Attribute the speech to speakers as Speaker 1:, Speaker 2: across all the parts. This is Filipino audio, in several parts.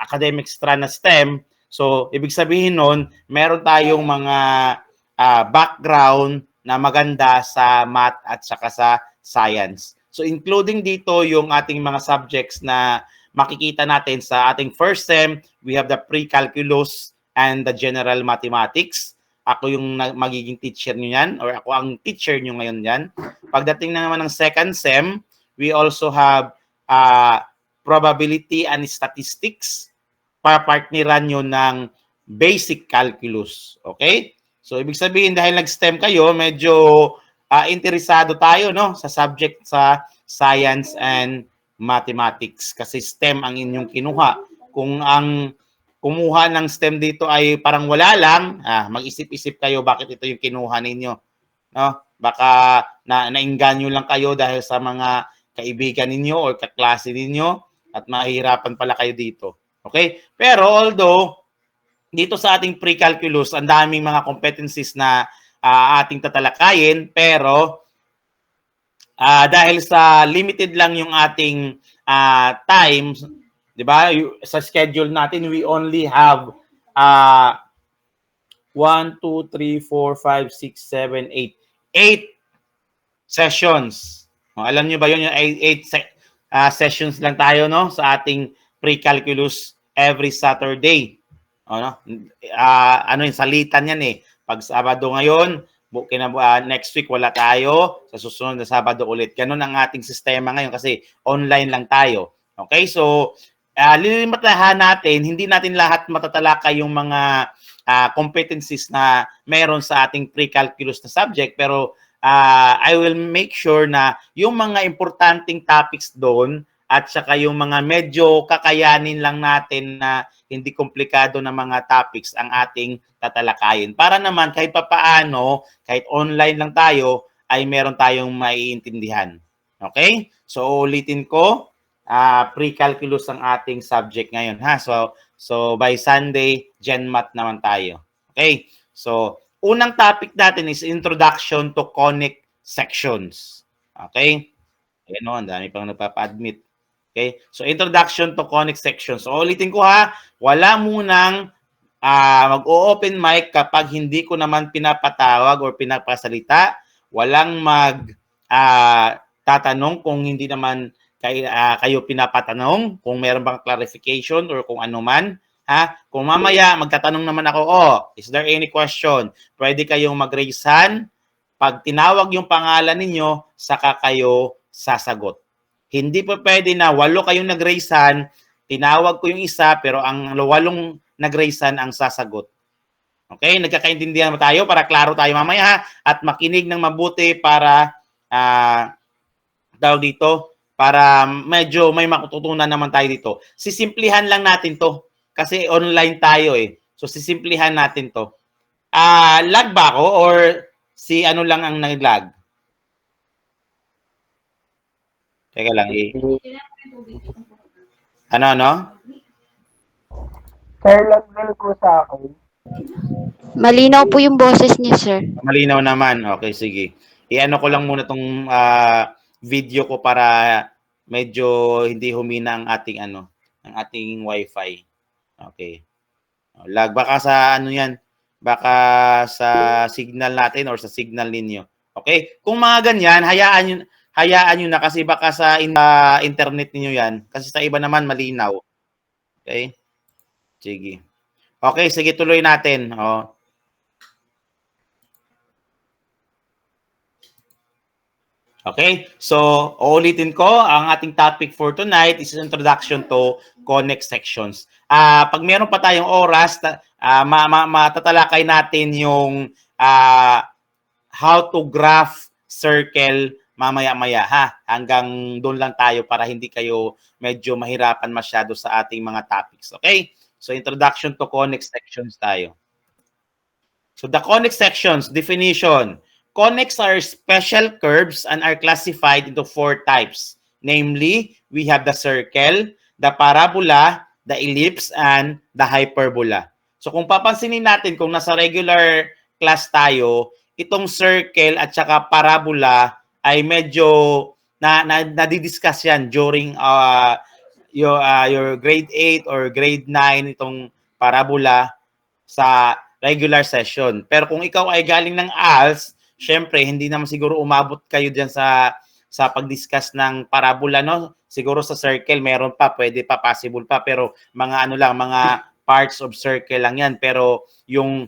Speaker 1: academic strand na STEM. So, ibig sabihin nun, meron tayong mga background na maganda sa math at saka sa science. So, including dito yung ating mga subjects na makikita natin sa ating first SEM, we have the pre-calculus and the general mathematics. Ako yung magiging teacher nyo yan, or ako ang teacher nyo ngayon yan. Pagdating na naman ng second SEM, we also have probability and statistics. Papartneran nyo ng basic calculus. Okay? So, ibig sabihin, dahil nag-STEM kayo, medyo interesado tayo no sa subject sa science and mathematics. Kasi STEM ang inyong kinuha. Kung ang kumuha ng STEM dito ay parang wala lang, mag-isip-isip kayo bakit ito yung kinuha ninyo. No? Baka nainganyo lang kayo dahil sa mga kaibigan ninyo or kaklase ninyo at mahihirapan pala kayo dito. Okay? Pero although dito sa ating pre-calculus, ang daming mga competencies na ating tatalakayin, pero dahil sa limited lang yung ating time, di ba? Sa schedule natin, we only have 1, 2, 3, 4, 5, 6, 7, 8. 8 sessions. Alam niyo ba yun? Yung 8 sessions lang tayo no sa ating pre-calculus every Saturday. Ano yung salitan yan eh. Pag Sabado ngayon, next week wala tayo, sa susunod na Sabado ulit. Ganun ang ating sistema ngayon kasi online lang tayo. Okay? So, lilimitahan natin, hindi natin lahat matatalakay yung mga competencies na meron sa ating pre-calculus na subject, pero I will make sure na yung mga importanteng topics doon at saka yung mga medyo kakayanin lang natin na hindi komplikado na mga topics ang ating tatalakayin. Para naman kahit papaano, kahit online lang tayo, ay meron tayong maiintindihan. Okay? So ulitin ko, pre-calculus ang ating subject ngayon. So by Sunday, Gen Math naman tayo. Okay? So unang topic natin is Introduction to Conic Sections. Okay? Ayan o, ang dami pang nagpapa-admit. Okay? So, introduction to conic sections. So, ulitin ko wala munang mag-o-open mic kapag hindi ko naman pinapatawag or pinapasalita. Walang tatanong kung hindi naman kayo pinapatanong, kung meron bang clarification or kung ano man. Kung mamaya magtatanong naman ako, is there any question? Pwede kayong mag-raise hand. Pag tinawag yung pangalan ninyo, saka kayo sasagot. Hindi pa pwede na 8 kayong nag-raise hand, tinawag ko yung isa, pero ang 8 nag-raise hand ang sasagot. Okay? Nagkakaintindihan mo tayo para klaro tayo mamaya at makinig ng mabuti para para medyo may matutunan naman tayo dito. Sisimplihan lang natin to kasi online tayo eh. So sisimplihan natin to. Lag ba ako or si ano lang ang nag-lag? Teka lang. Ano?
Speaker 2: Sir, lag din po sa akin.
Speaker 3: Malinaw po yung boses niya, sir.
Speaker 1: Malinaw naman. Okay, sige. I-ano ko lang muna tong video ko para medyo hindi humina ang ating wifi. Okay. Lag. Baka sa ano yan? Baka sa signal natin or sa signal ninyo. Okay? Kung mga ganyan, hayaan nyo na kasi baka sa internet niyo yan. Kasi sa iba naman malinaw. Okay? Sige. Okay, sige tuloy natin. Okay? So, uulitin ko, ang ating topic for tonight is introduction to conic sections. Pag meron pa tayong oras, matatalakay natin yung how to graph circle mamaya-maya hanggang doon lang tayo para hindi kayo medyo mahirapan masyado sa ating mga topics. Okay? So, introduction to conic sections tayo. So, the conic sections, definition. Conics are special curves and are classified into 4 types. Namely, we have the circle, the parabola, the ellipse, and the hyperbola. So, kung papansinin natin, kung nasa regular class tayo, itong circle at saka parabola ay medyo nadidiscuss yan during your grade 8 or grade 9 itong parabola sa regular session. Pero kung ikaw ay galing ng ALS, syempre hindi naman siguro umabot kayo diyan sa pag-discuss ng parabola, no? Siguro sa circle meron pa, pwede pa, possible pa, pero mga ano lang, mga parts of circle lang 'yan. Pero yung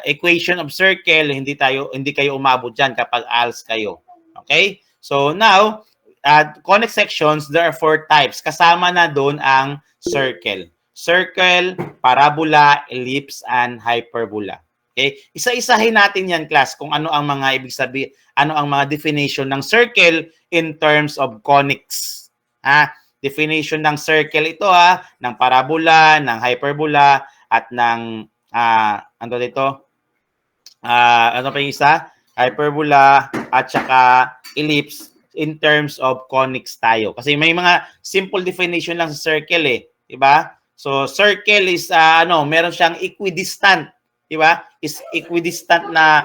Speaker 1: equation of circle, hindi kayo umabot diyan kapag ALS kayo. Okay? So now, conic sections, there are 4 types. Kasama na doon ang circle. Circle, parabola, ellipse, and hyperbola. Okay? Isa-isahin natin yan, class, kung ano ang mga ibig sabihin, ano ang mga definition ng circle in terms of conics. Definition ng circle ito, ng parabola, ng hyperbola, at ng, ano dito? Ano pa yung isa? Hyperbola, at saka ellipse in terms of conics tayo. Kasi may mga simple definition lang sa circle diba? So circle is meron siyang equidistant, diba? Is equidistant na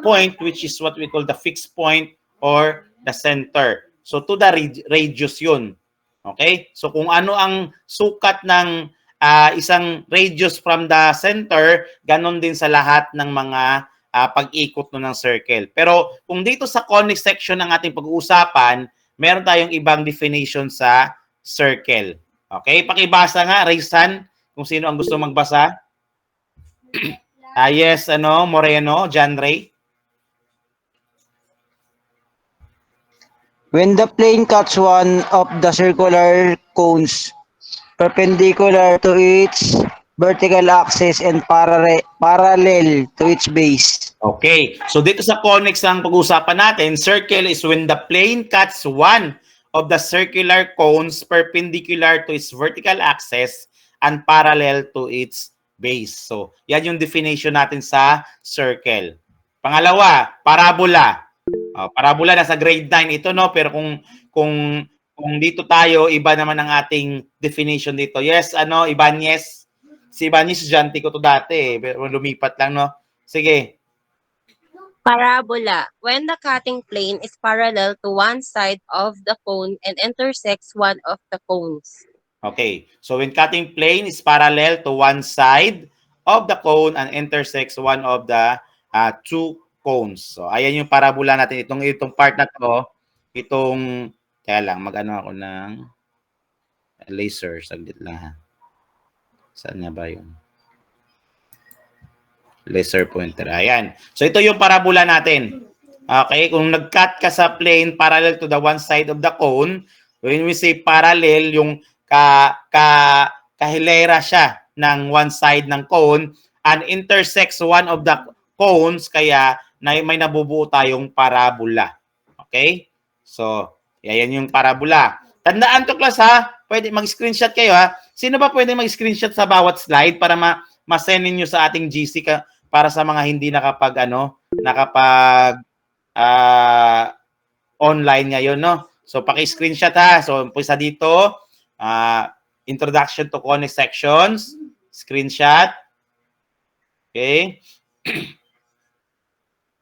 Speaker 1: point, which is what we call the fixed point or the center. So to the radius 'yun. Okay? So kung ano ang sukat ng isang radius from the center, ganon din sa lahat ng mga pag-ikot ng circle. Pero kung dito sa conic section ng ating pag-uusapan, meron tayong ibang definition sa circle. Okay? Pakibasa nga, raise hand, kung sino ang gusto magbasa. Yes, Moreno, John Ray.
Speaker 4: When the plane cuts one of the circular cones perpendicular to its vertical axis and parallel to its base.
Speaker 1: Okay. So dito sa conics ang pag-uusapan natin, circle is when the plane cuts one of the circular cones perpendicular to its vertical axis and parallel to its base. So, yan yung definition natin sa circle. Pangalawa, parabola. Parabola nasa grade 9 ito, no? Pero kung dito tayo, iba naman ang ating definition dito. Yes, Ibanez. Si Ibanez, estudyante ko to dati, pero lumipat lang, no? Sige.
Speaker 5: Parabola. When the cutting plane is parallel to one side of the cone and intersects one of the cones.
Speaker 1: Okay. So when cutting plane is parallel to one side of the cone and intersects one of the two cones. So ayan yung parabola natin. Itong part na to, kaya lang, mag-ano ako ng laser. Saglit lang ha. Saan nga ba yun? Laser pointer. Ayan. So ito yung parabola natin. Okay? Kung nag-cut ka sa plane parallel to the one side of the cone, when we say parallel, yung kahilera siya ng one side ng cone and intersects one of the cones, kaya may nabubuo tayong parabola. Okay? So, yan yung parabola. Tandaan to, class, pwede mag-screenshot kayo, Sino ba pwede mag-screenshot sa bawat slide para ma-send niyo sa ating GC para sa mga hindi nakapag online ngayon, no? So paki-screenshot So umpisa dito, introduction to conic sections, screenshot. Okay?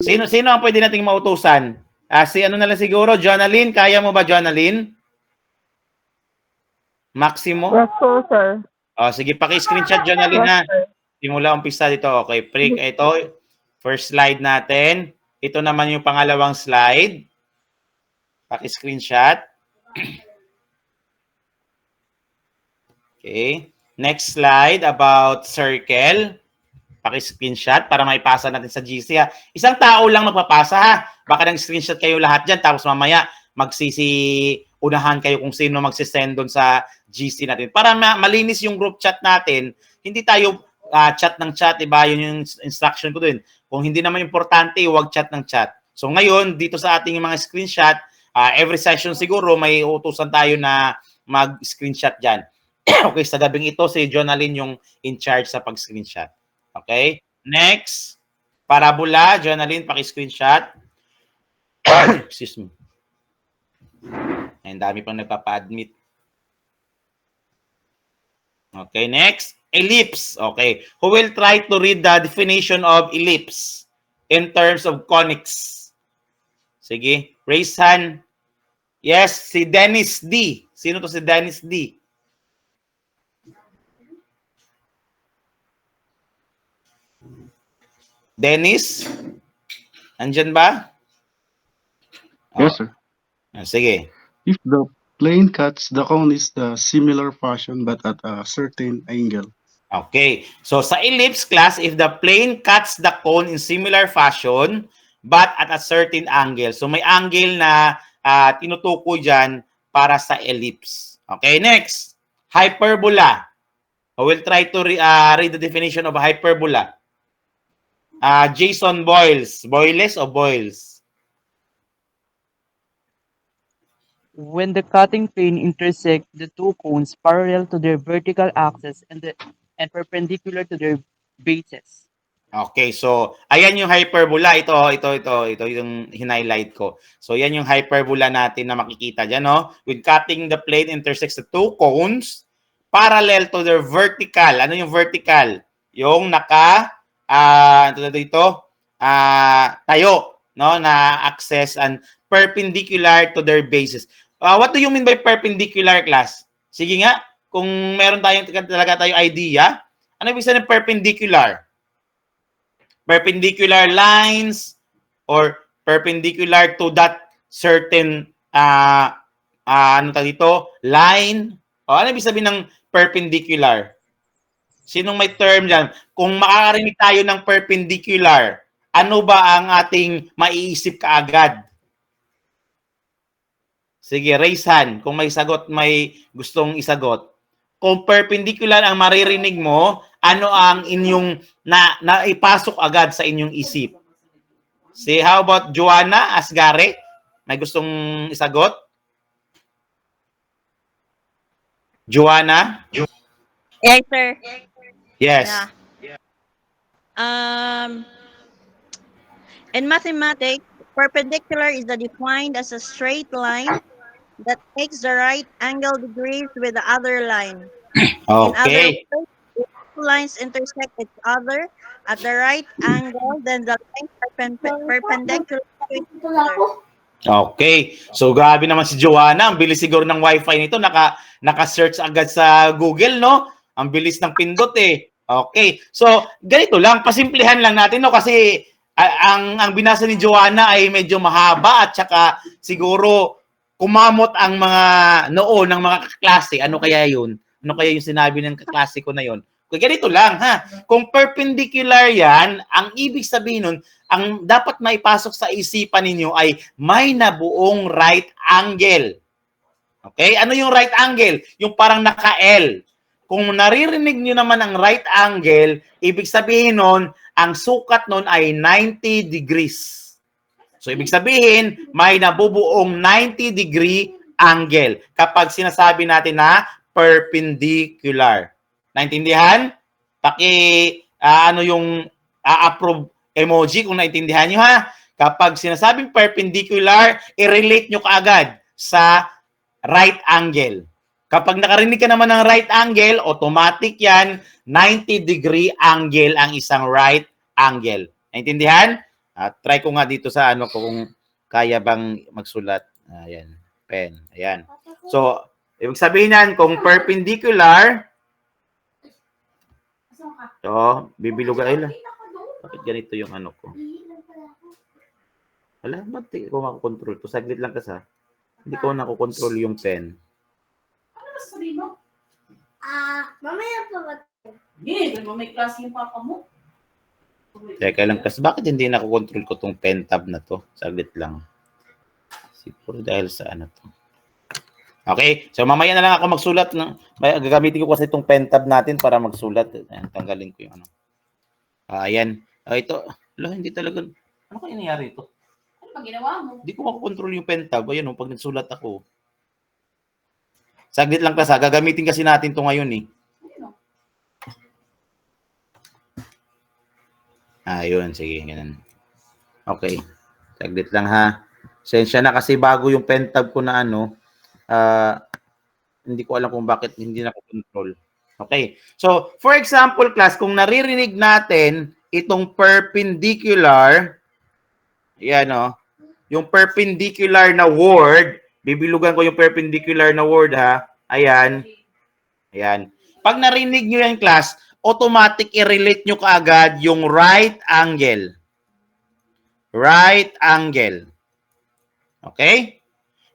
Speaker 1: Sino ang pwede nating mautusan? Si na lang siguro, Jonalyn, kaya mo ba, Jonalyn? Maximo?
Speaker 2: Yes po, sir.
Speaker 1: Sige, paki-screenshot, Jonalyn,
Speaker 2: Yes, sir.
Speaker 1: Simula umpisa dito. Okay, ito, first slide natin. Ito naman yung pangalawang slide. Paki-screenshot. Okay. Next slide about circle. Paki-screenshot para maipasa natin sa GC, Isang tao lang magpapasa, Baka nang screenshot kayo lahat dyan, tapos mamaya unahan kayo kung sino magsisend doon sa GC natin. Para malinis yung group chat natin, hindi tayo chat ng chat, diba? Yun yung instruction ko dun. Kung hindi naman importante, huwag chat ng chat. So ngayon, dito sa ating mga screenshot, every session siguro may utusan tayo na mag-screenshot dyan. Okay, sa gabing ito, si Jonalyn yung in charge sa pag-screenshot. Okay? Next, parabola. Jonalyn, paki-screenshot. Excuse me. Ang dami pang nagpapa-admit. Okay, next. Ellipse. Okay. Who will try to read the definition of ellipse in terms of conics? Sige. Raise hand. Yes, si Dennis D. Sino to si Dennis D? Dennis? Andyan ba?
Speaker 6: Yes, sir.
Speaker 1: Sige.
Speaker 6: If the plane cuts the cone is the similar fashion but at a certain angle.
Speaker 1: Okay. So sa ellipse class, if the plane cuts the cone in similar fashion but at a certain angle. So may angle na tinutukoy dyan para sa ellipse. Okay, next. Hyperbola. I will try to read the definition of hyperbola. Jason Boyles. Boyles o Boyles?
Speaker 7: When the cutting plane intersects the two cones parallel to their vertical axis and perpendicular to their bases.
Speaker 1: Okay, so ayan yung hyperbola. Ito yung highlight ko. So yan yung hyperbola natin na makikita dyan, no? With cutting the plane intersects the two cones parallel to their vertical. Ano yung vertical? Yung tayo, no, na axis and perpendicular to their bases. What do you mean by perpendicular, class? Sige nga, kung meron talaga tayong idea, ano ibig sabihin ng perpendicular? Perpendicular lines or perpendicular to that certain line. O ano ibig sabihin ng perpendicular? Sinong may term dyan? Kung makakarinig tayo ng perpendicular, ano ba ang ating maiisip kaagad? Sige, raise hand. Kung may sagot, may gustong isagot. Kung perpendicular ang maririnig mo, ano ang inyong naipasok agad sa inyong isip? See, how about Joanna Asgare? May gustong isagot? Joanna?
Speaker 8: Yes, sir.
Speaker 1: Yes.
Speaker 8: Yeah. In mathematics, perpendicular is defined as a straight line that takes the right angle degrees with the other line. In other
Speaker 1: Okay.
Speaker 8: words, if two lines intersect each other at the right angle, then the lines are perpendicular to each other.
Speaker 1: Okay. So, grabe naman si Joanna. Ang bilis siguro ng wifi nito. Naka-search agad sa Google, no? Ang bilis ng pindot, eh. Okay. So, ganito lang. Pasimplihan lang natin, no? Kasi ang binasa ni Joanna ay medyo mahaba at saka siguro kumamot ang mga noon ng mga kaklase. Ano kaya yun? Ano kaya yung sinabi ng kaklase ko na yun? Ganito lang, ha? Kung perpendicular yan, ang ibig sabihin nun, ang dapat maipasok sa isipan ninyo ay may nabuong right angle. Okay? Ano yung right angle? Yung parang naka-L. Kung naririnig nyo naman ang right angle, ibig sabihin nun, ang sukat nun ay 90 degrees. So, ibig sabihin, may nabubuong 90-degree angle kapag sinasabi natin na perpendicular. Naintindihan? Ano yung approve emoji kung naintindihan nyo, ha? Kapag sinasabing perpendicular, i-relate nyo kaagad sa right angle. Kapag nakarinig ka naman ng right angle, automatic yan, 90-degree angle ang isang right angle. Naintindihan? Try ko nga dito sa ano kung kaya bang magsulat. Ayan, pen. Ayan. So, ibig sabihin yan, kung perpendicular, so, bibilugan. Ay lang. Bakit ganito yung ano ko? Wala, ba't di ko makokontrol? To saglit lang kasi. Hindi ko nakokontrol yung pen.
Speaker 9: Ano ba sabihin mo? Mamaya pa ba? Hindi, may klase yung papa mo.
Speaker 1: Teka lang kasi, bakit hindi nakokontrol ko tong pen tab na to? Saglit lang. Siguro dahil sa ano to. Okay, so mamaya na lang ako magsulat. Gagamitin ko kasi itong pen tab natin para magsulat. Ayan, tanggalin ko yung ano. Ayan. Ito. Hindi talaga. Ano kaya nangyari ito?
Speaker 9: Ano ba ginawa mo?
Speaker 1: Hindi ko makokontrol yung pen tab. Ayan, pag nagsulat ako. Saglit lang kasi. Gagamitin kasi natin to ngayon eh. Ayun, sige. Ganun. Okay. Saglit lang ha. Sensya na kasi bago yung pen tab ko na ano. Hindi ko alam kung bakit hindi na-control. Okay. So, for example, class, kung naririnig natin itong perpendicular, yan o, yung perpendicular na word, bibilugan ko yung perpendicular na word ha. Ayan. Ayan. Pag narinig nyo yan, class, automatic i-relate nyo kaagad yung right angle. Right angle. Okay?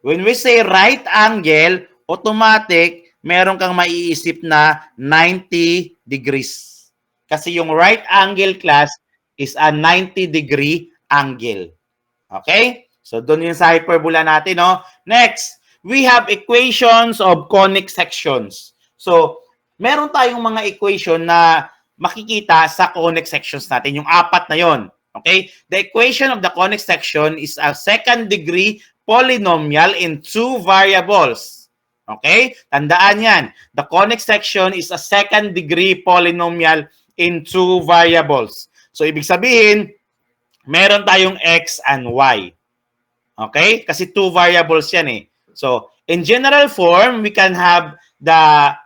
Speaker 1: When we say right angle, automatic, meron kang maiisip na 90 degrees. Kasi yung right angle class is a 90-degree angle. Okay? So, doon yung sa hyperbola natin, no? Next, we have equations of conic sections. So, meron tayong mga equation na makikita sa conic sections natin, yung apat na yon. Okay? The equation of the conic section is a second-degree polynomial in two variables. Okay? Tandaan yan. The conic section is a second-degree polynomial in two variables. So, ibig sabihin, meron tayong x and y. Okay? Kasi two variables yan eh. So, in general form, we can have the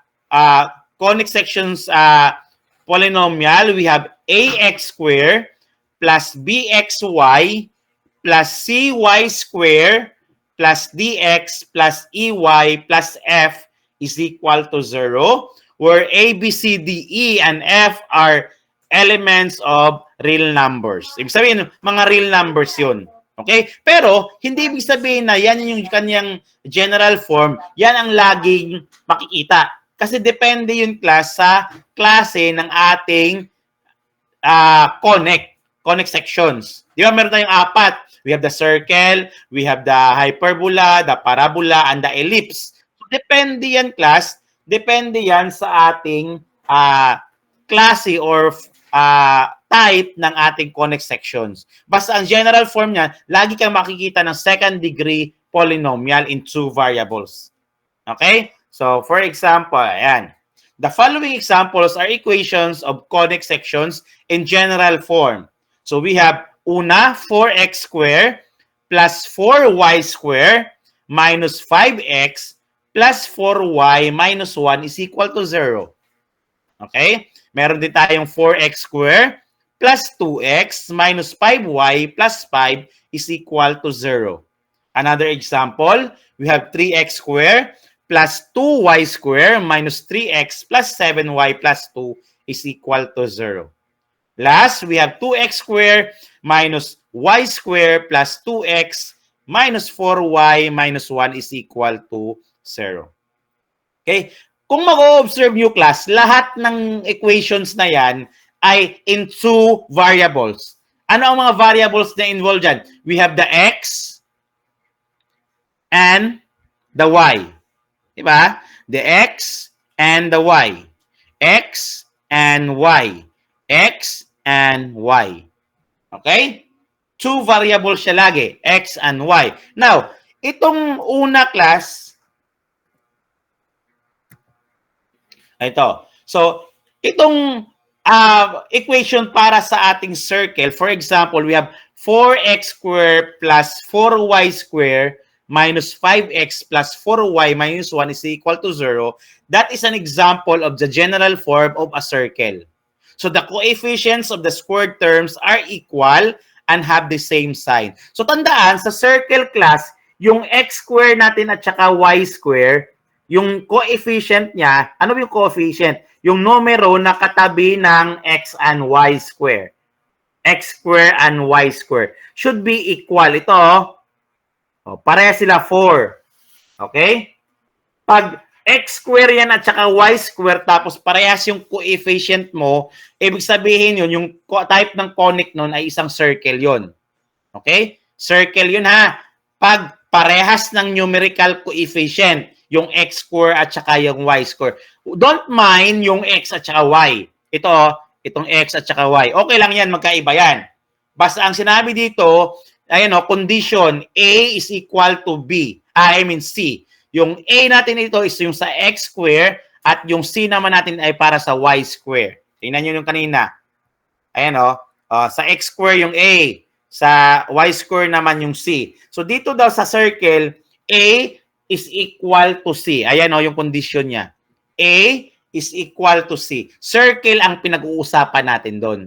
Speaker 1: conic sections polynomial. We have ax squared plus bxy plus cy squared plus dx plus ey plus f is equal to 0, where a, b, c, d, e, and f are elements of real numbers. Ibig sabihin, mga real numbers yun. Okay? Pero, hindi ibig sabihin na yan yung kanyang general form, yan ang laging makikita. Kasi depende yung class sa klase ng ating conic sections. Di ba? Meron tayong apat. We have the circle, we have the hyperbola, the parabola, and the ellipse. So, depende yan, class. Depende yan sa ating klase or type ng ating conic sections. Basta ang general form niya, lagi kang makikita ng second-degree polynomial in two variables. Okay? So, for example, ayan. The following examples are equations of conic sections in general form. So, we have una, 4x squared plus 4y squared minus 5x plus 4y minus 1 is equal to 0. Okay? Meron din tayong 4x squared plus 2x minus 5y plus 5 is equal to 0. Another example, we have 3x squared plus 2y squared minus 3x plus 7y plus 2 is equal to 0. Last, we have 2x squared minus y squared plus 2x minus 4y minus 1 is equal to 0. Okay? Kung mag-o-observe nyo, class, lahat ng equations na yan ay in two variables. Ano ang mga variables na involved dyan? We have the x and the y. Diba? The x and the y. X and y. X and y. Okay? Two variables siya lagi. X and y. Now, itong una, class, ito. So, itong equation para sa ating circle, for example, we have 4x squared plus 4y squared minus 5x plus 4y minus 1 is equal to 0. That is an example of the general form of a circle. So, the coefficients of the squared terms are equal and have the same sign. So, tandaan, sa circle, class, yung x squared natin at saka y squared, yung coefficient niya, ano yung coefficient? Yung numero na katabi ng x and y square. X square and y square. Should be equal. Ito, pareha sila 4. Okay? Pag x square yan at saka y square tapos parehas yung coefficient mo, ibig sabihin yun, yung type ng conic nun ay isang circle yun. Okay? Circle yun ha. Pag parehas ng numerical coefficient, yung x square at saka yung y square. Don't mind yung x at saka y. Itong x at saka y. Okay lang yan, magkaiba yan. Basta ang sinabi dito, ayan o, condition A is equal to B. C. Yung A natin dito is yung sa x square at yung C naman natin ay para sa y square. Tingnan nyo yung kanina. Ayan o, sa x square yung A, sa y square naman yung C. So dito daw sa circle, A is equal to C. Ayan o, yung condition niya. A is equal to C. Circle ang pinag-uusapan natin doon.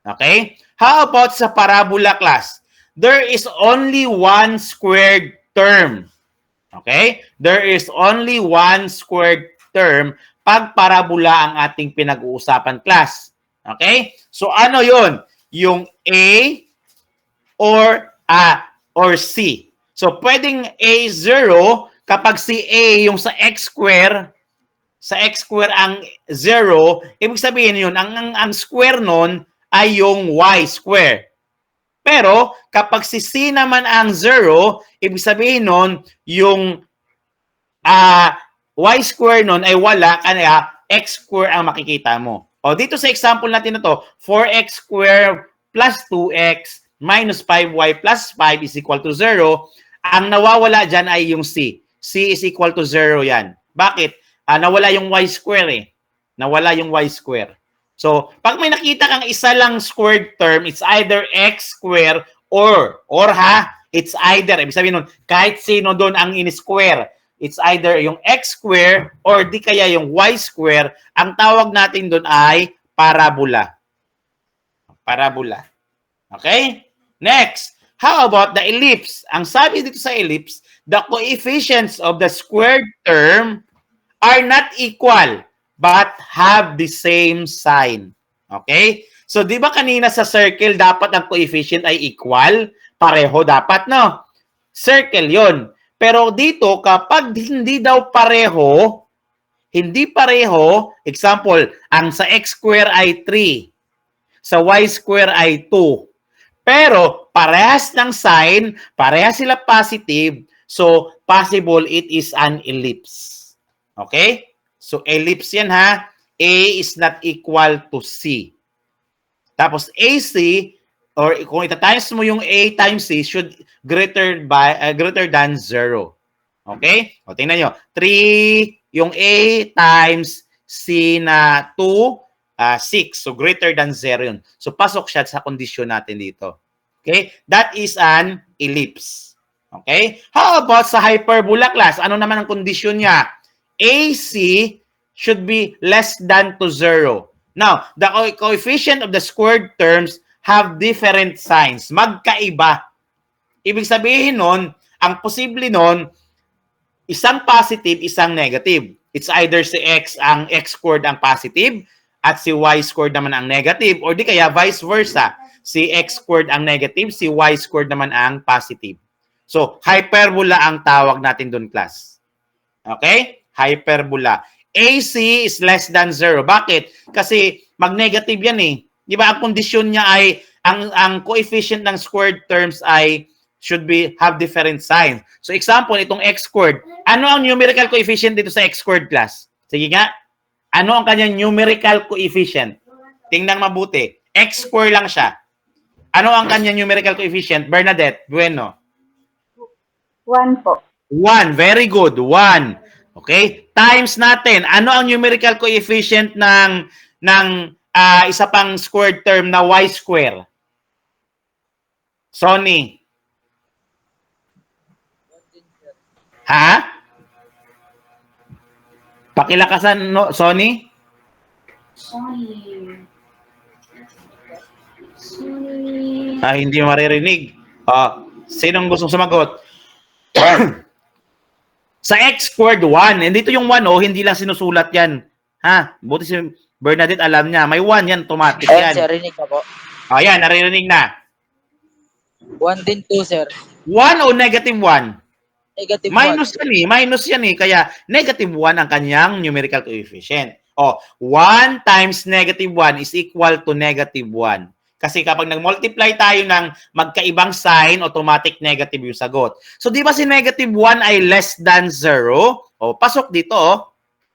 Speaker 1: Okay? How about sa parabola, class? There is only one squared term. Okay? There is only one squared term pag parabola ang ating pinag-uusapan, class. Okay? So ano yon? Yung A or C. So pwedeng A0 kapag si A yung sa x square ang 0, ibig sabihin yun, ang square nun ay yung y square. Pero kapag si C naman ang 0, ibig sabihin nun yung y square nun ay wala, kaya x square ang makikita mo. O dito sa example natin na to, 4x square plus 2x minus 5y plus 5 is equal to 0. Ang nawawala dyan ay yung C. C is equal to 0 yan. Bakit? Nawala yung y square eh. Nawala yung y square. So, pag may nakita kang isa lang squared term, it's either x square or it's either, ibig sabihin nun, kahit sino doon ang in-square, it's either yung x square or di kaya yung y square, ang tawag natin doon ay parabola. Parabola. Okay? Next, how about the ellipse? Ang sabi dito sa ellipse, the coefficients of the squared term are not equal but have the same sign. Okay? So, di ba kanina sa circle, dapat ang coefficient ay equal? Pareho dapat, no? Circle yon. Pero dito, kapag hindi daw pareho, example, ang sa x square ay 3, sa y square ay 2. Pero, parehas ng sign, parehas sila positive, so, possible it is an ellipse. Okay? So, ellipse yan ha. A is not equal to C. Tapos, AC, or kung ita-times mo yung A times C, should greater than 0. Okay? O, tingnan nyo. 3, yung A times C na 2, 6. So, greater than 0 yun. So, pasok siya sa kondisyon natin dito. Okay? That is an ellipse. Okay? How about sa hyperbola, class? Ano naman ang kondisyon niya? AC should be less than to 0. Now, the coefficient of the squared terms have different signs. Magkaiba. Ibig sabihin nun, ang posible nun, isang positive, isang negative. It's either si x, ang x squared ang positive, at si y squared naman ang negative, or di kaya vice versa. Si x squared ang negative, si y squared naman ang positive. So, hyperbola ang tawag natin dun, class. Okay? Hyperbola. AC is less than 0. Bakit? Kasi mag-negative yan eh. Di ba? Ang kondisyon niya ay, ang coefficient ng squared terms ay should have different signs. So, example, itong x squared. Ano ang numerical coefficient dito sa x squared, class? Sige nga. Ano ang kanyang numerical coefficient? Tingnan mabuti. X squared lang siya. Ano ang kanyang numerical coefficient? Bernadette, Bueno.
Speaker 3: 1 po.
Speaker 1: 1. Very good. 1. Okay? Times natin. Ano ang numerical coefficient ng isa pang squared term na y square? Sonny. Ha? Pakilakasan, no, Sonny? Hindi maririnig. Sinong gustong sumagot? Sa x squared 1. And dito yung 1, hindi lang sinusulat yan. Ha? Buti si Bernadette alam niya. May 1 yan, automatic yan.
Speaker 10: Sir, rinig ka po.
Speaker 1: Ayan, naririnig na.
Speaker 10: 1 din 2, sir.
Speaker 1: 1 o negative 1?
Speaker 10: Negative
Speaker 1: Minus
Speaker 10: 1.
Speaker 1: Minus yan eh. Kaya negative 1 ang kanyang numerical coefficient. 1 times negative 1 is equal to negative 1. Kasi kapag nag-multiply tayo ng magkaibang sign, automatic negative yung sagot. So, di ba si negative 1 ay less than 0? Pasok dito,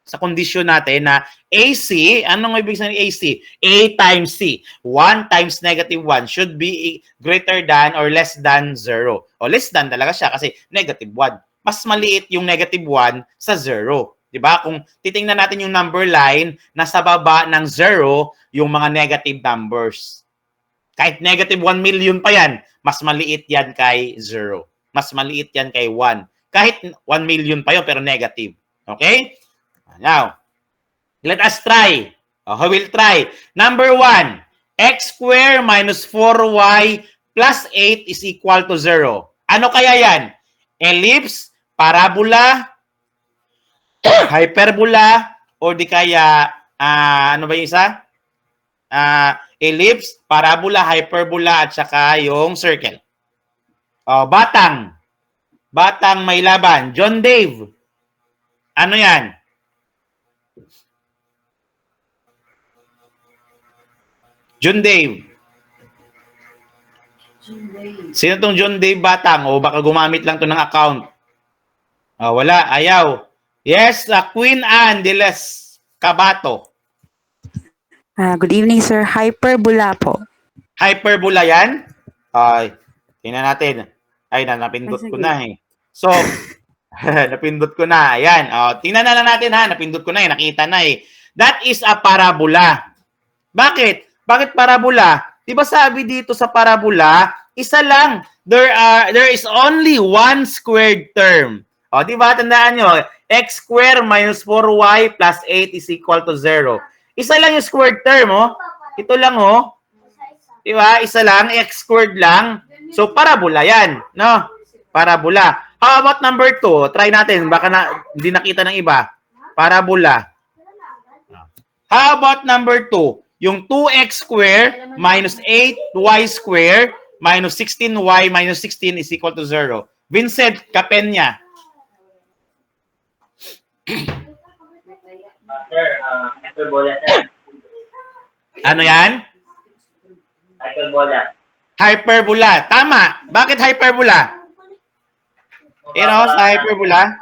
Speaker 1: sa kondisyon natin na AC, anong ibig sabihin ng AC? A times C. 1 times negative 1 should be greater than or less than 0. Less than talaga siya kasi negative 1. Mas maliit yung negative 1 sa 0. Diba? Kung titingnan natin yung number line, nasa baba ng 0 yung mga negative numbers. Kahit negative 1 million pa yan, mas maliit yan kay 0. Mas maliit yan kay 1. Kahit 1 million pa yun, pero negative. Okay? Now, let us try. We will try. Number 1, x squared minus 4y plus 8 is equal to 0. Ano kaya yan? Ellipse, parabola, hyperbola, o di kaya, ano ba yung isa? Ellipse, parabola, hyperbola, at saka yung circle. Batang. Batang may laban. John Dave. Ano yan? John Dave. Sino tong John Dave Batang? O baka gumamit lang to ng account. Wala. Ayaw. Yes, Queen Anne de Les Cabato.
Speaker 11: Good evening, sir. Hyperbola po.
Speaker 1: Hyperbola yan? Ay, tingnan natin. Ay, napindot ko na eh. So, napindot ko na. Ayan. Tingnan na lang natin ha. Napindot ko na eh. Nakita na eh. That is a parabola. Bakit? Bakit parabola? Diba sabi dito sa parabola, isa lang. There is only one squared term. Diba? Tandaan nyo, x squared minus 4y plus 8 is equal to 0. Isa lang yung squared term, Ito lang, Diba? Isa lang, x squared lang. So, parabola yan, no? Parabola. How about number 2? Try natin. Baka hindi nakita ng iba. Parabola. How about number 2? Yung 2x squared minus 8y squared minus 16y minus 16 is equal to 0. Vincent Capenya.
Speaker 12: Sir, hyperbola, sir.
Speaker 1: Ano yan?
Speaker 12: Hyperbola.
Speaker 1: Hyperbola. Tama. Bakit hyperbola? Sa hyperbola?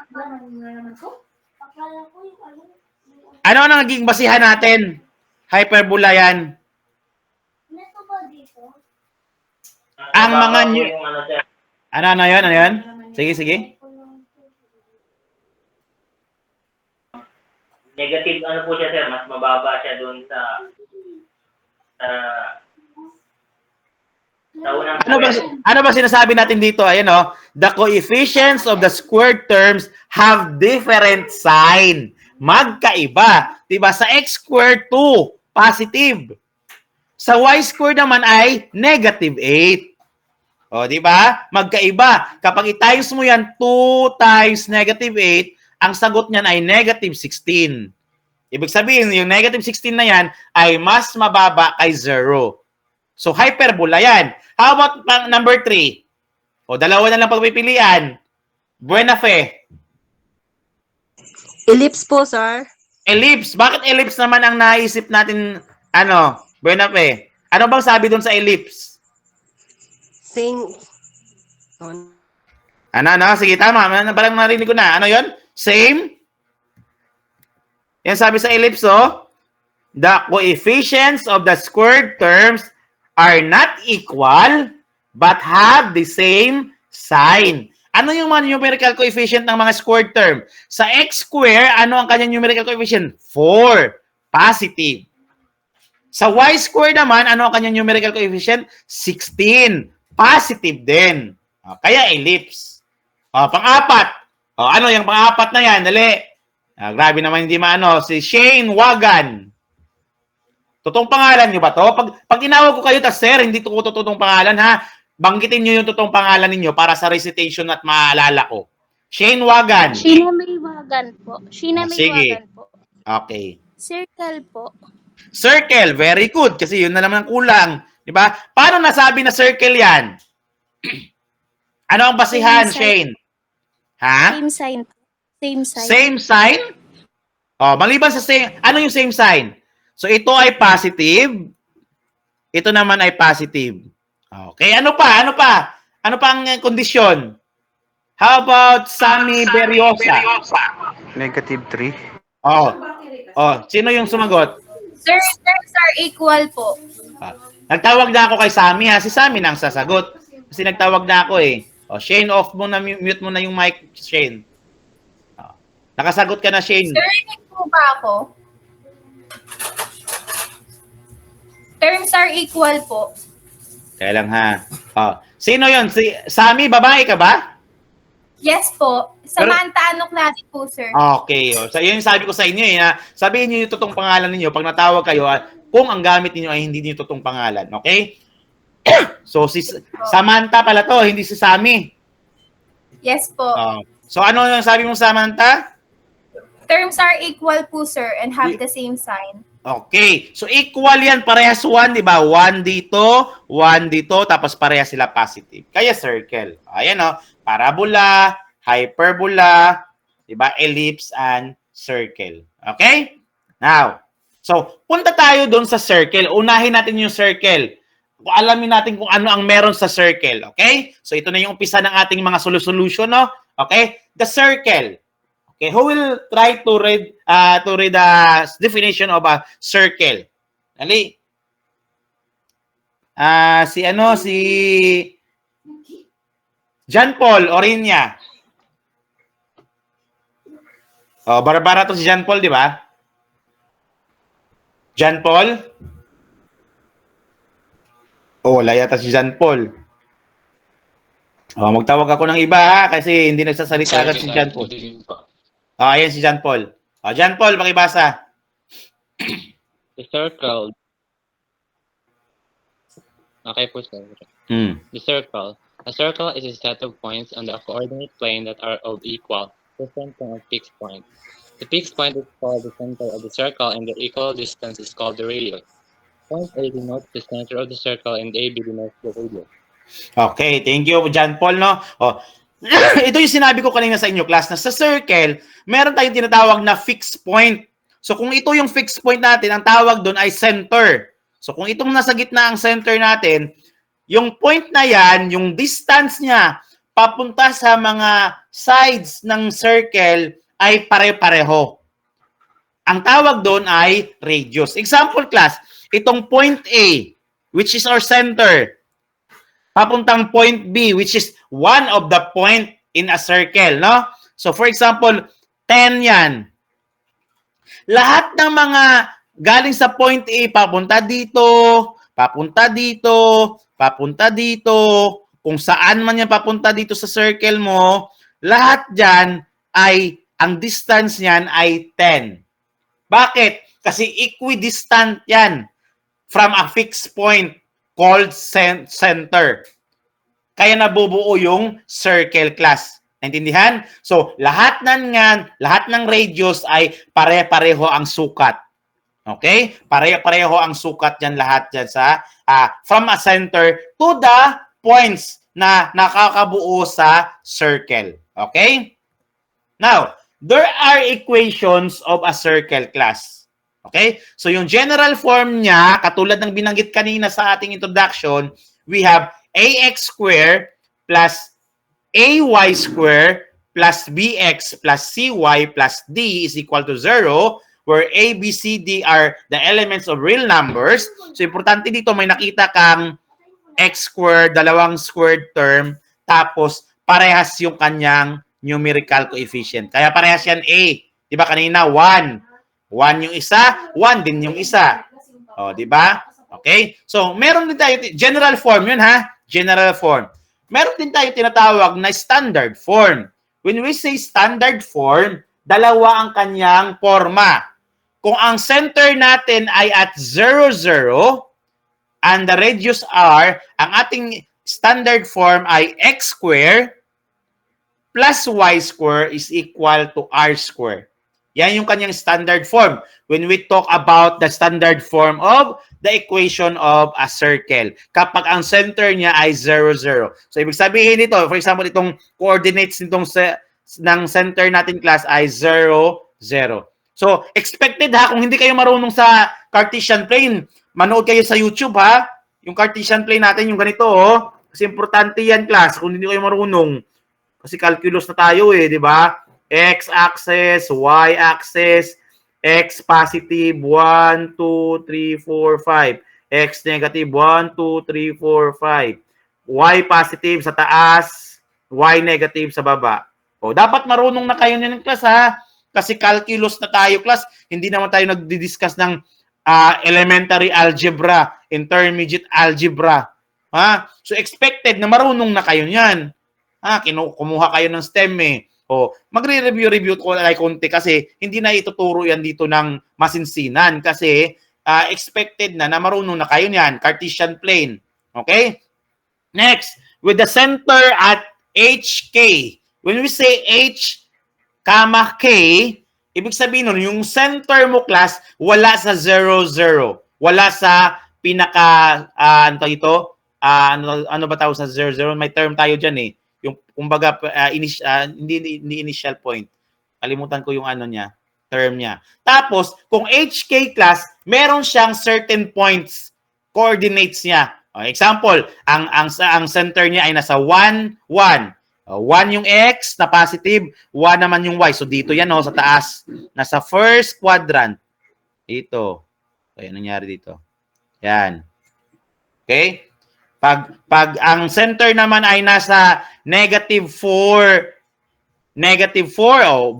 Speaker 1: Ano ang naging basihan natin? Hyperbola yan. Ang mga Ano yun? Sige.
Speaker 12: Negative po siya, sir. Mas mababa siya doon sa unang
Speaker 1: Ano ba sinasabi natin dito? Ayan the coefficients of the squared terms have different sign. Magkaiba. Diba? Sa x squared 2, positive. Sa y squared naman ay negative 8. Diba? Magkaiba. Kapag i-times mo yan 2 times negative 8, ang sagot niyan ay negative 16. Ibig sabihin, yung negative 16 na yan ay mas mababa kay 0. So, hyperbola yan. How about number 3? Dalawa na lang pagpipilian. Buena fe.
Speaker 5: Ellipse po, sir.
Speaker 1: Ellipse. Bakit ellipse naman ang naisip natin, Buena fe? Ano bang sabi doon sa ellipse?
Speaker 5: Same.
Speaker 1: Sige, tama. Parang narinig ko na. Ano yon? Same? Yan sabi sa ellipse, the coefficients of the squared terms are not equal but have the same sign. Ano yung mga numerical coefficient ng mga squared term? Sa x square, ano ang kanyang numerical coefficient? 4. Positive. Sa y square naman, ano ang kanyang numerical coefficient? 16. Positive din. Kaya ellipse. Pang-apat. Ano yung pang-apat na yan? Dali. Grabe naman hindi maano. Si Shane Wagan. Totoong pangalan nyo ba to? Pag tinawag ko kayo, sir, hindi ko totoong pangalan, ha? Banggitin nyo yung totoong pangalan ninyo para sa recitation at maalala ko. Shane Wagan.
Speaker 13: Sheena May Wagan po. Sheena May
Speaker 1: Sige.
Speaker 13: Wagan po.
Speaker 1: Okay.
Speaker 13: Circle po.
Speaker 1: Circle. Very good. Kasi yun na naman ang kulang. Diba? Paano nasabi na circle yan? Ano ang basihan, Shane? Ha?
Speaker 13: Same sign. Same sign.
Speaker 1: Same sign? Maliban sa same, ano yung same sign? So, ito ay positive. Ito naman ay positive. Okay, ano pa? Ano pa ang kondisyon? How about Sammy Beriosa?
Speaker 14: Negative 3.
Speaker 1: Sino yung sumagot?
Speaker 13: Sir, terms are equal po.
Speaker 1: Nagtawag na ako kay Sammy, ha? Si Sammy nang sasagot. Kasi nagtawag na ako eh. Shane, off mo na, mute mo na yung mic, Shane. Nakasagot ka na, Shane.
Speaker 13: Sir, rinig po ba ako? Terms are equal po.
Speaker 1: Kaya lang ha. Sino yon? Si Sammy, babae ka ba?
Speaker 13: Yes po. Samantha Anoclasi po, sir.
Speaker 1: Okay. So, yun yung sabi ko sa inyo eh. Sabihin niyo yung totoong pangalan ninyo pag natawag kayo kung ang gamit niyo ay hindi niyo totoong pangalan. Okay? So, si Samantha pala to, hindi si Sammy.
Speaker 13: Yes po.
Speaker 1: So, ano yung sabi mo, Samantha?
Speaker 13: terms are equal po, sir, and have the same sign.
Speaker 1: Okay. So, equal yan. Parehas 1, di ba? 1 dito, 1 dito, tapos parehas sila positive. Kaya circle. Ayan, o. Parabola, hyperbola, di ba? Ellipse and circle. Okay? Now, so, punta tayo doon sa circle. Unahin natin yung circle. Alamin natin kung ano ang meron sa circle. Okay? So, ito na yung umpisa ng ating mga solution, no? Okay? The circle. Okay, who will try to read the definition of a circle? Dali. Si John Paul Orinya. Oh, Barbara to si John Paul, di ba? John Paul? Oh, wala yata si John Paul. Oh, magtawag ako ng iba ha, kasi hindi nagsasalita agad si John Paul. Oh, ayan si John Paul. Oh, John Paul, pakibasa.
Speaker 15: The circle. Okay po, sir. The circle. A circle is a set of points on the coordinate plane that are of equal distance from a fixed point. The fixed point is called the center of the circle, and the equal distance is called the radius. Point A denotes the center of the circle, and AB denotes the radius.
Speaker 1: Okay, thank you, John Paul, no? Oh, ito yung sinabi ko kanina sa inyo, class, na sa circle, meron tayong tinatawag na fixed point. So, kung ito yung fixed point natin, ang tawag doon ay center. So, kung itong nasa gitna ang center natin, yung point na yan, yung distance niya papunta sa mga sides ng circle ay pare-pareho. Ang tawag doon ay radius. Example, class, itong point A, which is our center, papuntang point B, which is one of the point in a circle, no? So, for example, 10 yan. Lahat ng mga galing sa point A, papunta dito, papunta dito, papunta dito, kung saan man yan papunta dito sa circle mo, lahat dyan ay, ang distance niyan ay 10. Bakit? Kasi equidistant yan from a fixed point called center. Kaya nabubuo yung circle, class. Naintindihan? So, lahat ng radius ay pare-pareho ang sukat. Okay? Pare-pareho ang sukat yan lahat dyan sa from a center to the points na nakakabuo sa circle. Okay? Now, there are equations of a circle, class. Okay? So, yung general form niya, katulad ng binanggit kanina sa ating introduction, we have ax squared plus ay squared plus bx plus cy plus d is equal to 0, where a, b, c, d are the elements of real numbers. So, importante dito, may nakita kang x squared, dalawang squared term, tapos parehas yung kanyang numerical coefficient. Kaya parehas yan a. Diba kanina, 1. 1 yung isa, 1 din yung isa. O, di ba? Okay? So, meron din tayo, general form yun ha? General form. Meron din tayo tinatawag na standard form. When we say standard form, dalawa ang kanyang forma. Kung ang center natin ay at 0, 0, and the radius r, ang ating standard form ay x squared plus y squared is equal to r squared. Yan yung kanyang standard form when we talk about the standard form of the equation of a circle. Kapag ang center niya ay 0, 0. So, ibig sabihin nito, for example, itong coordinates nitong ng center natin, class, ay 0, 0. So, expected ha, kung hindi kayo marunong sa Cartesian plane, manood kayo sa YouTube ha. Yung Cartesian plane natin, yung ganito, oh. Kasi importante yan, class, kung hindi kayo marunong. Kasi calculus na tayo di ba? X-axis, Y-axis, X positive, 1, 2, 3, 4, 5. X negative, 1, 2, 3, 4, 5. Y positive sa taas, Y negative sa baba. O, dapat marunong na kayo niyan, class, ha? Kasi calculus na tayo, class. Hindi naman tayo nagdi-discuss ng elementary algebra, intermediate algebra. Ha? So, expected na marunong na kayo niyan. Ha? Kumuha kayo ng STEM O, magre-review ko like konti kasi hindi na ituturo yan dito ng masinsinan kasi expected na marunong na kayo niyan. Cartesian plane. Okay? Next, with the center at HK. When we say H, K, Ibig sabihin nun, yung center mo class, wala sa 0, 0. Wala sa pinaka, ano ba tawag sa 0, 0? May term tayo dyan eh. Yung, kumbaga, hindi initial point. Kalimutan ko yung ano niya, term niya. Tapos, kung HK class, meron siyang certain points, coordinates niya. Example, ang center niya ay nasa 1, 1. 1 yung X na positive, 1 naman yung Y. So dito yan sa taas. Nasa first quadrant. Dito. Ayan, nangyari dito. Yan. Okay? Pag ang center naman ay nasa negative 4,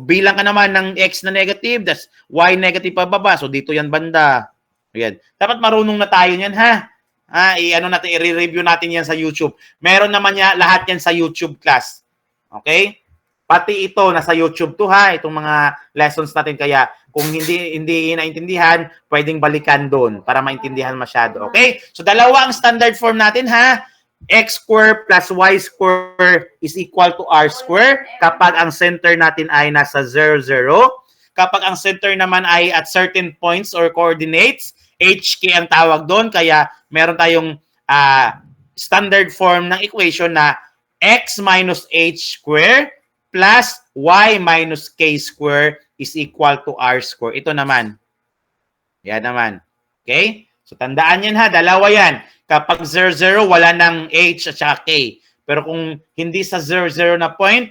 Speaker 1: bilang ka naman ng X na negative, that's Y negative pababa. So dito yan banda. Ayan. Dapat marunong na tayo niyan, ha? I-review natin yan sa YouTube. Meron naman lahat yan sa YouTube class. Okay? Pati ito, nasa YouTube to, ha? Itong mga lessons natin. Kaya, kung hindi naintindihan, pwedeng balikan doon para maintindihan masyado. Okay? So, dalawa ang standard form natin, ha? X square plus Y square is equal to R square kapag ang center natin ay nasa 0, 0. Kapag ang center naman ay at certain points or coordinates, HK ang tawag doon, kaya meron tayong standard form ng equation na X minus H square plus Y minus K square is equal to R square. Ito naman. Yan naman. Okay? So, tandaan yan, ha. Dalawa yan. Kapag 0, 0, wala ng H at saka K. Pero kung hindi sa 0, 0 na point,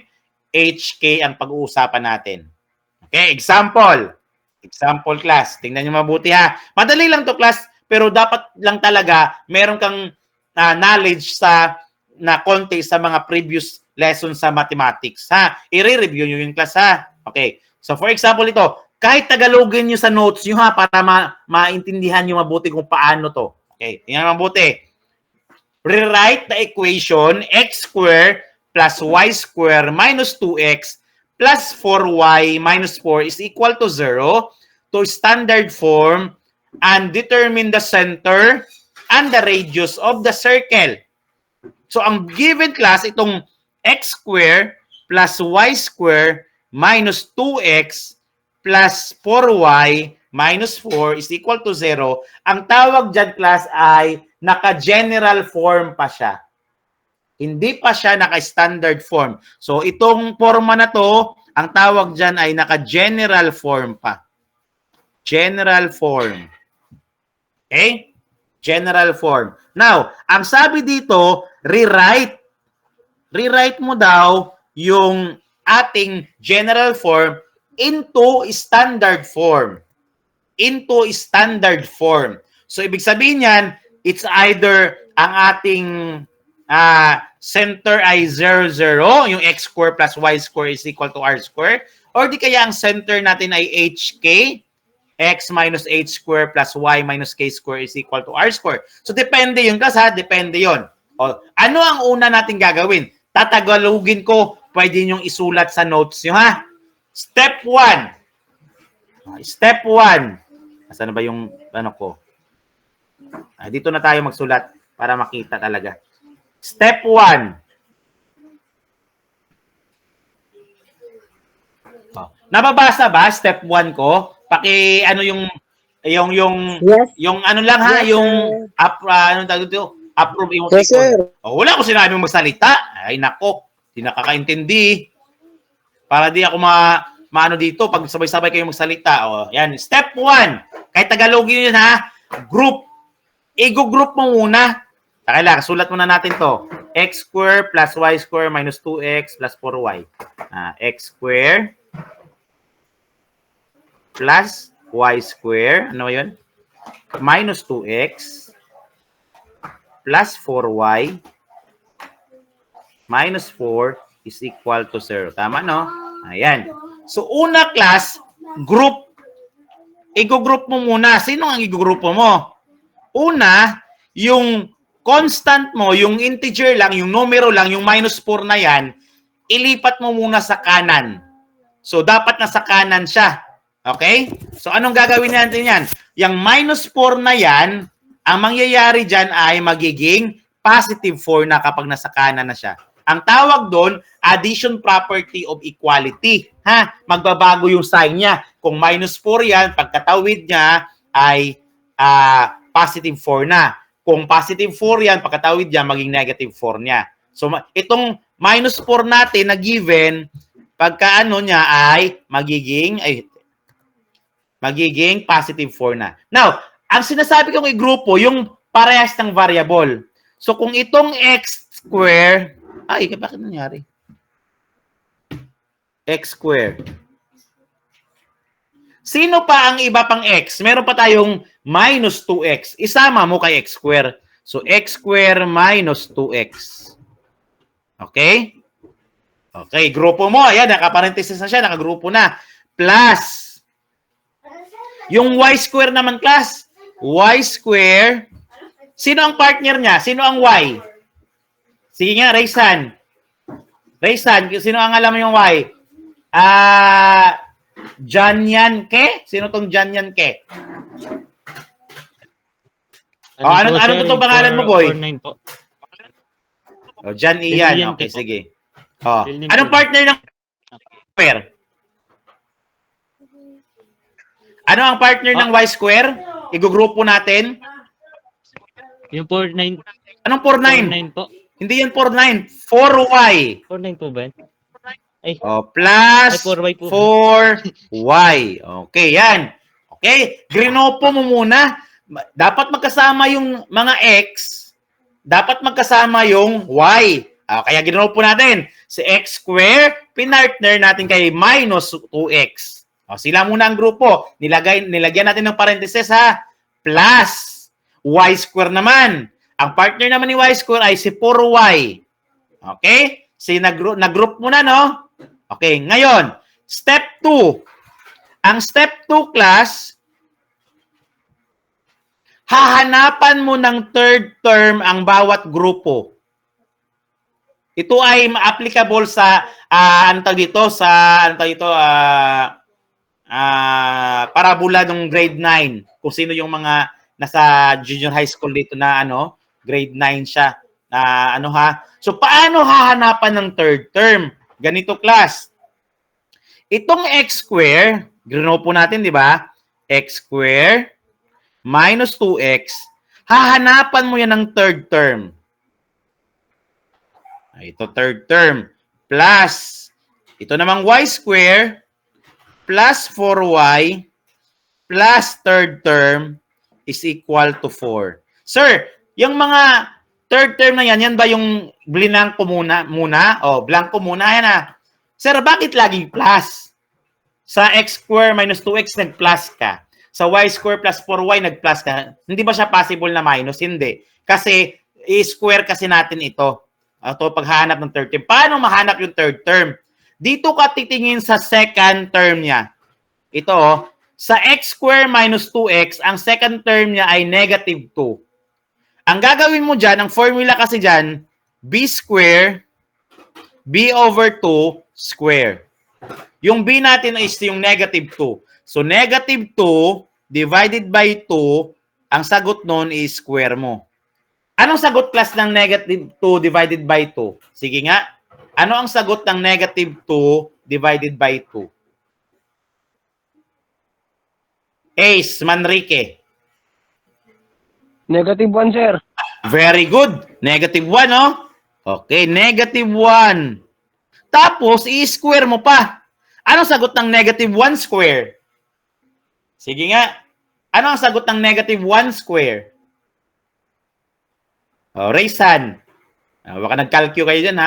Speaker 1: HK ang pag-uusapan natin. Okay? Example class. Tingnan nyo mabuti, ha. Madali lang to class, pero dapat lang talaga meron kang knowledge na konti sa mga previous lessons sa mathematics, ha. I-review nyo yung class, ha. Okay. So, for example, ito, kahit Tagalogin nyo sa notes nyo, ha, para maintindihan nyo mabuti kung paano to. Okay. Tingnan mabuti. Rewrite the equation x square plus y square minus 2x plus 4y minus 4 is equal to 0 to standard form and determine the center and the radius of the circle. So, ang given class, itong x square plus y square minus 2x plus 4y minus 4 is equal to 0. Ang tawag dyan, class, ay naka-general form pa siya. Hindi pa siya naka-standard form. So, itong forma na to, ang tawag dyan ay naka-general form pa. General form. Okay? General form. Now, ang sabi dito, rewrite. Rewrite mo daw yung ating general form into standard form. Into standard form. So, ibig sabihin yan, it's either ang ating center ay 0, 0, yung x square plus y square is equal to r square, or di kaya ang center natin ay hk, x minus h square plus y minus k square is equal to r square. So, depende yun, class, ha? Depende yun. O, ano ang una natin gagawin? Tatagalogin ko, pwede nyo isulat sa notes nyo, ha? Step 1. Step 1. Asan na ba yung ano ko? Dito na tayo magsulat para makita talaga. Step 1. Nababasa ba step 1 ko? Ano yung yes. Yung ano lang, ha, yes, yung ano tawag dito? Approve yung yes, wala ko sinabi magsalita. Ay nako, di nakakaintindi. Para di ako maano dito pag sabay-sabay kayo magsalita. Yan, step 1. Kahit Tagalogin yun, ha. Group. I-group mo muna. Kailangan, sulat muna natin to. X square plus y square minus 2x plus 4y. X square plus y square. Ano yun? Minus 2x plus 4y minus 4 is equal to 0. Tama, no? Ayan. So, una class, group. I-group mo muna. Sino ang i-group mo? Una, yung constant mo, yung integer lang, yung numero lang, yung minus 4 na yan, ilipat mo muna sa kanan. So, dapat nasa kanan siya. Okay? So, anong gagawin natin yan? Yung minus 4 na yan, ang mangyayari dyan ay magiging positive 4 na kapag nasa kanan na siya. Ang tawag doon, addition property of equality. Ha? Magbabago yung sign niya. Kung minus 4 yan, pagkatawid niya ay positive 4 na. Kung positive 4 yan, pagkatawid niya, maging negative 4 niya. So, itong minus 4 natin na given, pagka ano niya ay magiging positive 4 na. Now, ang sinasabi kong i-grupo, yung parehas ng variable. So, kung itong x square, bakit nangyari? X square. Sino pa ang iba pang x? Meron pa tayong minus 2x. Isama mo kay x square. So, x square minus 2x. Okay? Okay, grupo mo. Ayan, nakaparenthesis na siya. Nakagrupo na. Plus. Yung y square naman, class. Y square. Sino ang partner niya? Sino ang y? Sige nga, raise hand. Raise hand. Sino ang alam mo yung y? Janyan Ke? Sino tong Janyan Ke? Ano to pangalan mo, boy?
Speaker 16: 49 po.
Speaker 1: Jan Ian. Okay, sige. Anong partner ng square? Ano ang partner ng y square? Igugrupo natin.
Speaker 16: Yung 49.
Speaker 1: Anong 49?
Speaker 16: 49 po.
Speaker 1: Hindi yan 49. 4y.
Speaker 16: 49 po ba? Ay.
Speaker 1: Plus
Speaker 16: 4y po.
Speaker 1: 4y. Okay, yan. Okay, grinopo mo muna. Dapat magkasama yung mga x. Dapat magkasama yung y. Kaya grinopo natin. Si x square, pinartner natin kay minus 2x. Sila muna ang grupo. Nilagyan natin ng parentheses ha. Plus y square naman. Ang partner naman ni y square ay si 4y. Okay? Nag-group muna, no? Okay, ngayon, step 2. Ang step 2, class, hahanapan mo ng third term ang bawat grupo. Ito ay applicable sa, parabola ng grade 9. Kung sino yung mga nasa junior high school dito na, grade 9 siya. So, paano hahanapan ng third term? Ganito, class. Itong x square, grinopo natin, di ba? X square minus 2x, hahanapan mo yan ng third term. Ito, third term. Plus, ito namang y square plus 4y plus third term is equal to 4. Sir, yung mga third term na yan ba yung blanco muna? Blanco muna yan Sir, bakit laging plus? Sa x square minus 2x, nag-plus ka. Sa y square plus 4y, nag-plus ka. Hindi ba siya possible na minus? Hindi. Kasi, i-square kasi natin ito. Ito, paghahanap ng third term. Paano mahanap yung third term? Dito ka titingin sa second term niya. Ito, sa x square minus 2x, ang second term niya ay negative 2. Ang gagawin mo dyan, ang formula kasi dyan, b square, b over 2 square. Yung b natin is yung negative 2. So, negative 2 divided by 2, ang sagot nun is square mo. Anong sagot, class, ng negative 2 divided by 2? Sige nga. Ano ang sagot ng negative 2 divided by 2? Ace Manrique.
Speaker 2: Negative 1, sir.
Speaker 1: Very good. Negative 1, no? Okay, negative 1. Tapos, i-square mo pa. Anong sagot ng negative 1 square? Sige nga. Ano ang sagot ng negative 1 square? Raise hand. Baka nag-calculate kayo dyan,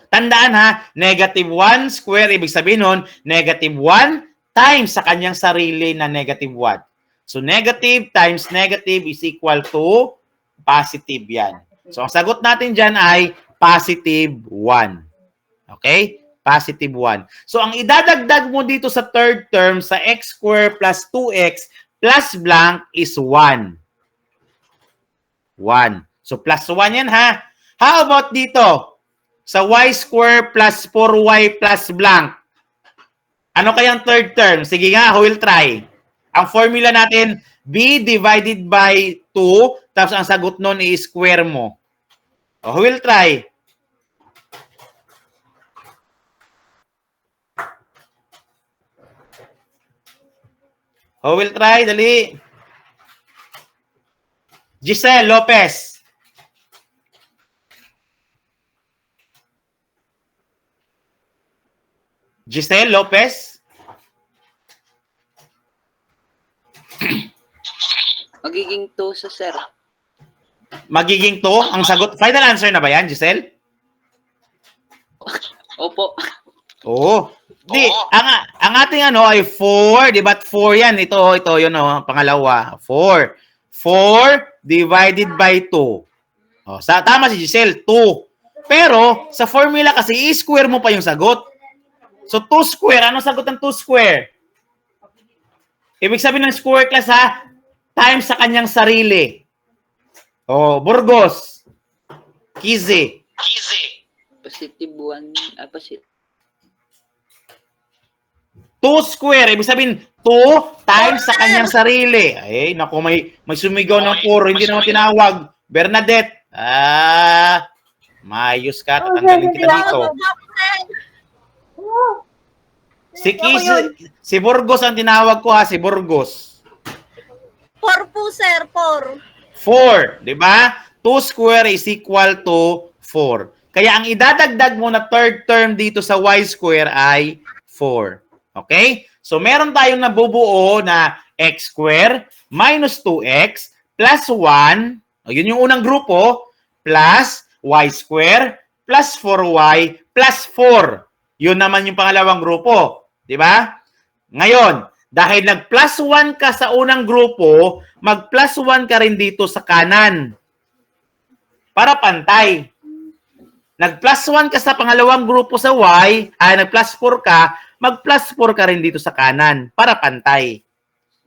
Speaker 1: Tandaan, negative 1 square, ibig sabihin nun, negative 1 times sa kanyang sarili na negative 1. So, negative times negative is equal to positive yan. So, ang sagot natin dyan ay positive 1. Okay? Positive 1. So, ang idadagdag mo dito sa third term sa x square plus 2x plus blank is 1. 1. So, plus 1 yan, How about dito? Sa y square plus 4y plus blank. Ano kayang third term? Sige nga, who will try? Ang formula natin, b divided by 2, tapos ang sagot nun i-square mo. Who will try? Who will try? Dali. Giselle Lopez. Giselle Lopez.
Speaker 10: Magiging 2 sa sir.
Speaker 1: Magiging 2 ang sagot. Final answer na ba yan, Giselle?
Speaker 10: Opo.
Speaker 1: Oo. Di, ang ating ano ay 4, di ba? 4 yan. Ito, yun pangalawa. 4. 4 divided by 2. Oh, tama si Giselle, 2. Pero, sa formula kasi, i-square mo pa yung sagot. So, 2 square. Ano sagot ng 2 square? Ibig sabihin ng square class ha, times sa kanyang sarili. Oh, Burgos. Kizi.
Speaker 10: Positive 1. Positive.
Speaker 1: 2 square. Ibig sabihin, 2 times sa kanyang sarili. Ay, naku, may sumigaw ng 4. Hindi naman tinawag. Bernadette. Mayos ka. Tatanggalin kita dito. Si Burgos ang tinawag ko ha. Si Burgos.
Speaker 8: 4 po, sir.
Speaker 1: 4. Di ba? 2 square is equal to 4. Kaya ang idadagdag mo na third term dito sa y square ay 4. Okay? So, meron tayong nabubuo na x square minus 2x plus 1. Yun yung unang grupo. Plus y square plus 4y plus 4. Yun naman yung pangalawang grupo. Di ba? Ngayon, dahil nag-plus 1 ka sa unang grupo, mag-plus 1 ka rin dito sa kanan. Para pantay. Nag-plus 1 ka sa pangalawang grupo sa y, nag-plus 4 ka, mag-plus 4 ka rin dito sa kanan. Para pantay.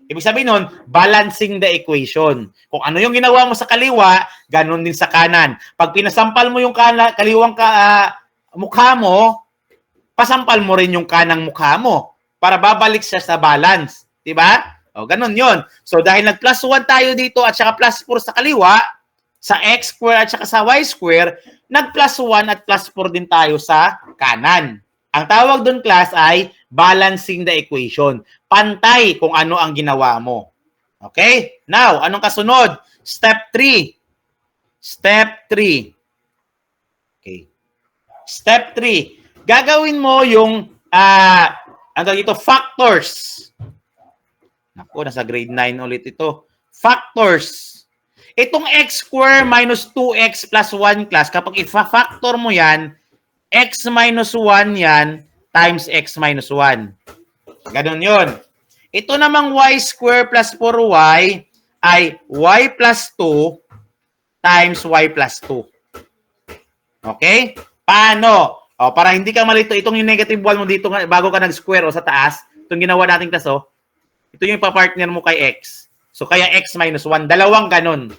Speaker 1: Ibig sabihin nun, balancing the equation. Kung ano yung ginawa mo sa kaliwa, ganun din sa kanan. Pag pinasampal mo yung kaliwang mukha mo, pasampal mo rin yung kanang mukha mo para babalik siya sa balance. Diba? O, ganun yon. So, dahil nag-plus 1 tayo dito at saka plus 4 sa kaliwa, sa x square at saka sa y square, nag-plus 1 at plus 4 din tayo sa kanan. Ang tawag doon, class, ay balancing the equation. Pantay kung ano ang ginawa mo. Okay? Now, anong kasunod? Step 3. Step 3. Okay. Step 3. Gagawin mo yung factors. Naku, nasa grade 9 ulit ito. Factors. Itong x square minus 2x plus 1 class, kapag i-factor mo yan, x minus 1 yan times x minus 1. Ganon yun. Ito namang y square plus 4y ay y plus 2 times y plus 2. Okay? Paano? O, para hindi ka malito, itong yung negative 1 mo dito bago ka nag-square o sa taas, itong ginawa nating taso, ito yung ipapartner mo kay x. So, kaya x minus 1. Dalawang ganon.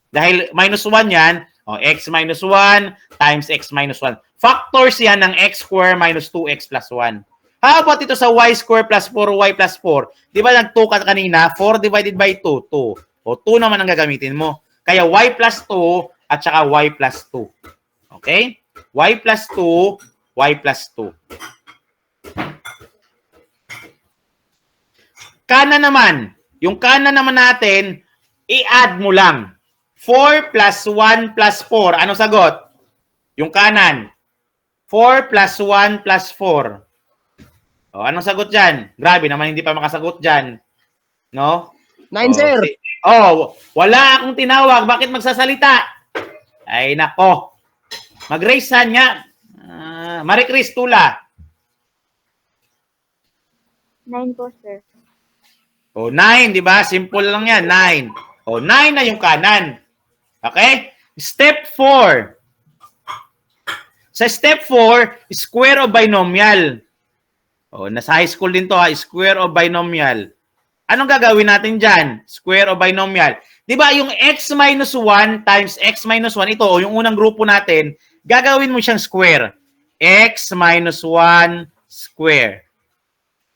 Speaker 1: Dahil minus 1 yan, x minus 1 times x minus 1. Factors yan ng x square minus 2x plus 1. How about ito sa y square plus 4y plus 4? Di ba nag-2 ka kanina? 4 divided by 2, 2. O, 2 naman ang gagamitin mo. Kaya y plus 2 at saka y plus 2. Okay? Y plus 2, y plus 2. Kanan naman. Yung kanan naman natin, i-add mo lang. 4 plus 1 plus 4. Ano sagot? Yung kanan. 4 plus 1 plus 4. O, anong sagot dyan? Grabe naman, hindi pa makasagot dyan. No?
Speaker 10: 9, sir.
Speaker 1: Wala akong tinawag. Bakit magsasalita? Ay, nako. Mag-raise hand nga. Marie Chris Tula.
Speaker 3: 9 po, sir.
Speaker 1: O, 9, di ba? Simple lang yan, 9. O, 9 na yung kanan. Okay? Step 4. Sa step 4, square of binomial. O, nasa high school din to ha, square of binomial. Anong gagawin natin dyan? Square of binomial. Di ba yung x minus 1 times x minus 1, ito, o yung unang grupo natin, gagawin mo siyang square. X minus 1 square.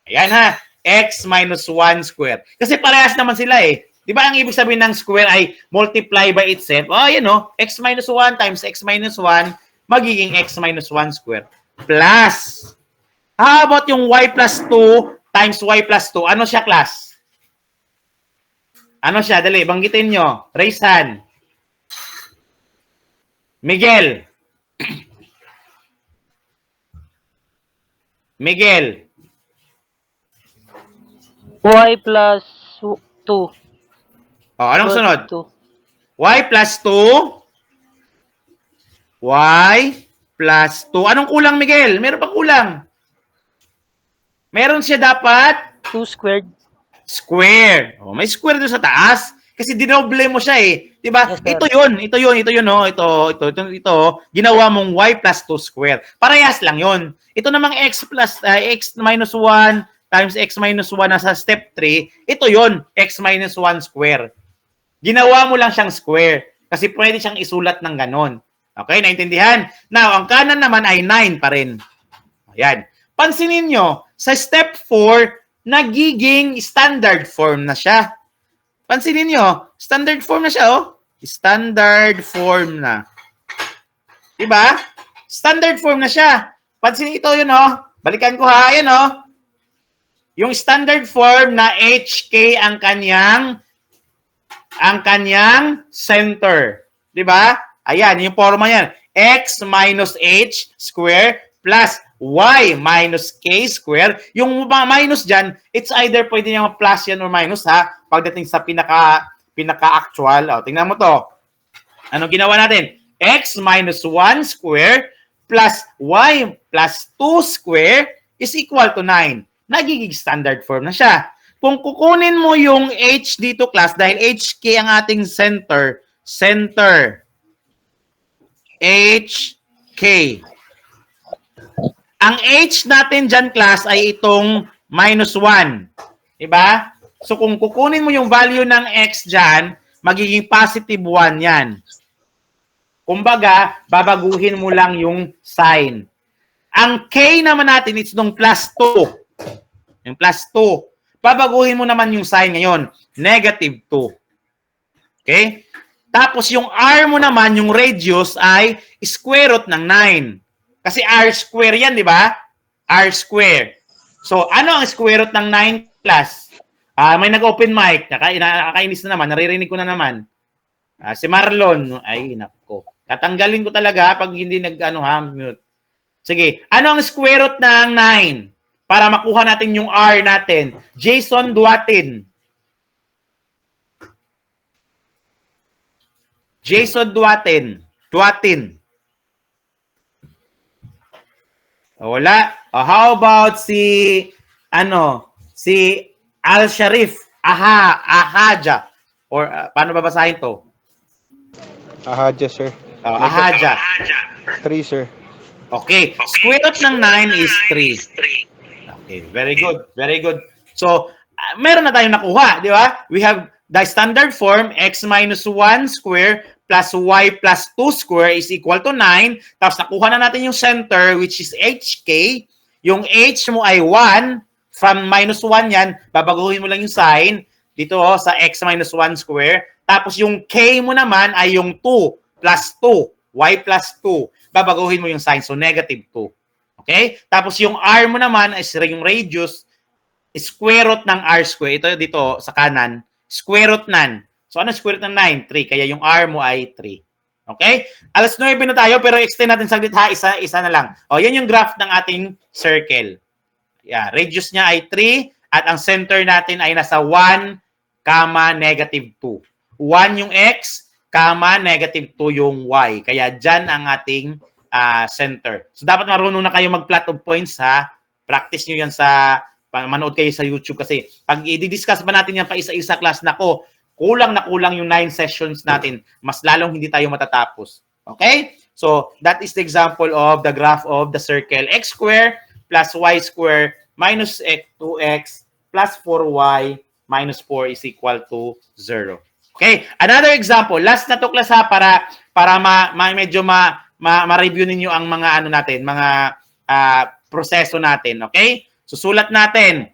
Speaker 1: Ayan ha. X minus 1 square. Kasi parehas naman sila eh. Di ba ang ibig sabihin ng square ay multiply by itself? Oh, yan o. X minus 1 times x minus 1 magiging x minus 1 square. Plus. How about yung y plus 2 times y plus 2? Ano siya, class? Ano siya? Dali, banggitin nyo. Raise hand. Miguel. Miguel.
Speaker 16: Y plus 2.
Speaker 1: Oh, anong sunod?
Speaker 16: 2.
Speaker 1: Y plus 2. Y plus 2. Anong kulang, Miguel? Meron pa kulang. Meron siya dapat
Speaker 16: 2 squared.
Speaker 1: Square. Oh, may square doon sa taas. Kasi dinoble mo siya eh. 'Di ba?
Speaker 16: Yes, sir.
Speaker 1: Ito 'yun, no. Ito, ginawa mong y plus 2 square. Parehas lang 'yun. Ito namang x plus x minus 1 times x minus 1 na sa step 3, ito 'yun, x minus 1 square. Ginawa mo lang siyang square kasi pwede siyang isulat ng ganon. Okay, naintindihan? Now, ang kanan naman ay 9 pa rin. Ayan. Pansinin nyo, sa step 4, nagiging standard form na siya. Pansinin nyo, standard form na siya, oh. Standard form na. Diba? Standard form na siya. Pansinin ito yun, oh. Balikan ko ha, ayan, oh. Yung standard form na HK ang kanyang center. Diba? Ayan, yung forma yan. X minus H square plus Y minus K square. Yung minus dyan, it's either pwede niyang plus yan or minus ha. Pagdating sa pinaka-actual. O, tingnan mo to. Ano ginawa natin? X minus 1 square plus Y plus 2 square is equal to 9. Nagiging standard form na siya. Kung kukunin mo yung H dito, class, dahil HK ang ating center, HK. Ang H natin dyan, class, ay itong minus 1. Diba? So, kung kukunin mo yung value ng X dyan, magiging positive 1 yan. Kumbaga, babaguhin mo lang yung sign. Ang K naman natin, it's nung plus 2. Yung plus 2. Babaguhin mo naman yung sign ngayon. Negative 2. Okay? Tapos yung R mo naman, yung radius ay square root ng 9. Kasi R square yan, di ba? R square. So, ano ang square root ng 9 plus? May nag-open mic. Nakainis na naman. Naririnig ko na naman. Si Marlon. Ay, nako. Tatanggalin ko talaga pag hindi mute. Sige. Ano ang square root ng 9? Para makuha natin yung R natin. Jason Duatin. Jason Duatin. Wala. How about si Al Sharif? Ahaja. Or paano babasahin to?
Speaker 14: Ahaja, sir.
Speaker 1: Ahaja.
Speaker 14: 3, sir.
Speaker 1: Okay. Square root ng 9 is 3. Okay, very good. Very good. So, meron na tayong nakuha, di ba? We have the standard form, x minus 1 square plus y plus 2 square is equal to 9. Tapos nakuha na natin yung center, which is HK. Yung H mo ay 1. From minus 1 yan, babaguhin mo lang yung sign dito sa x minus 1 square. Tapos yung K mo naman ay yung 2 plus 2. Y plus 2. Babaguhin mo yung sign. So, negative 2. Okay? Tapos yung R mo naman is yung radius, square root ng R square. Ito dito sa kanan, square root nan. So ano square root ng 9? 3. Kaya yung R mo ay 3. Okay? Alas 9 na tayo pero extend natin saglit ha. Isa na lang. O, yan yung graph ng ating circle. Yeah, radius niya ay 3 at ang center natin ay nasa 1, negative 2. 1 yung X, negative 2 yung Y. Kaya dyan ang ating center. So, dapat marunong na kayo mag-plot of points, ha? Practice nyo yan manood kayo sa YouTube kasi pag i-discuss ba natin yan pa isa-isa class, nako, kulang yung 9 sessions natin. Mas lalong hindi tayo matatapos. Okay? So, that is the example of the graph of the circle. X square plus Y square minus 2X plus 4Y minus 4 is equal to 0. Okay? Another example. Last na to class, ha, para medyo ma-review ninyo ang mga mga proseso natin, okay? Susulat natin.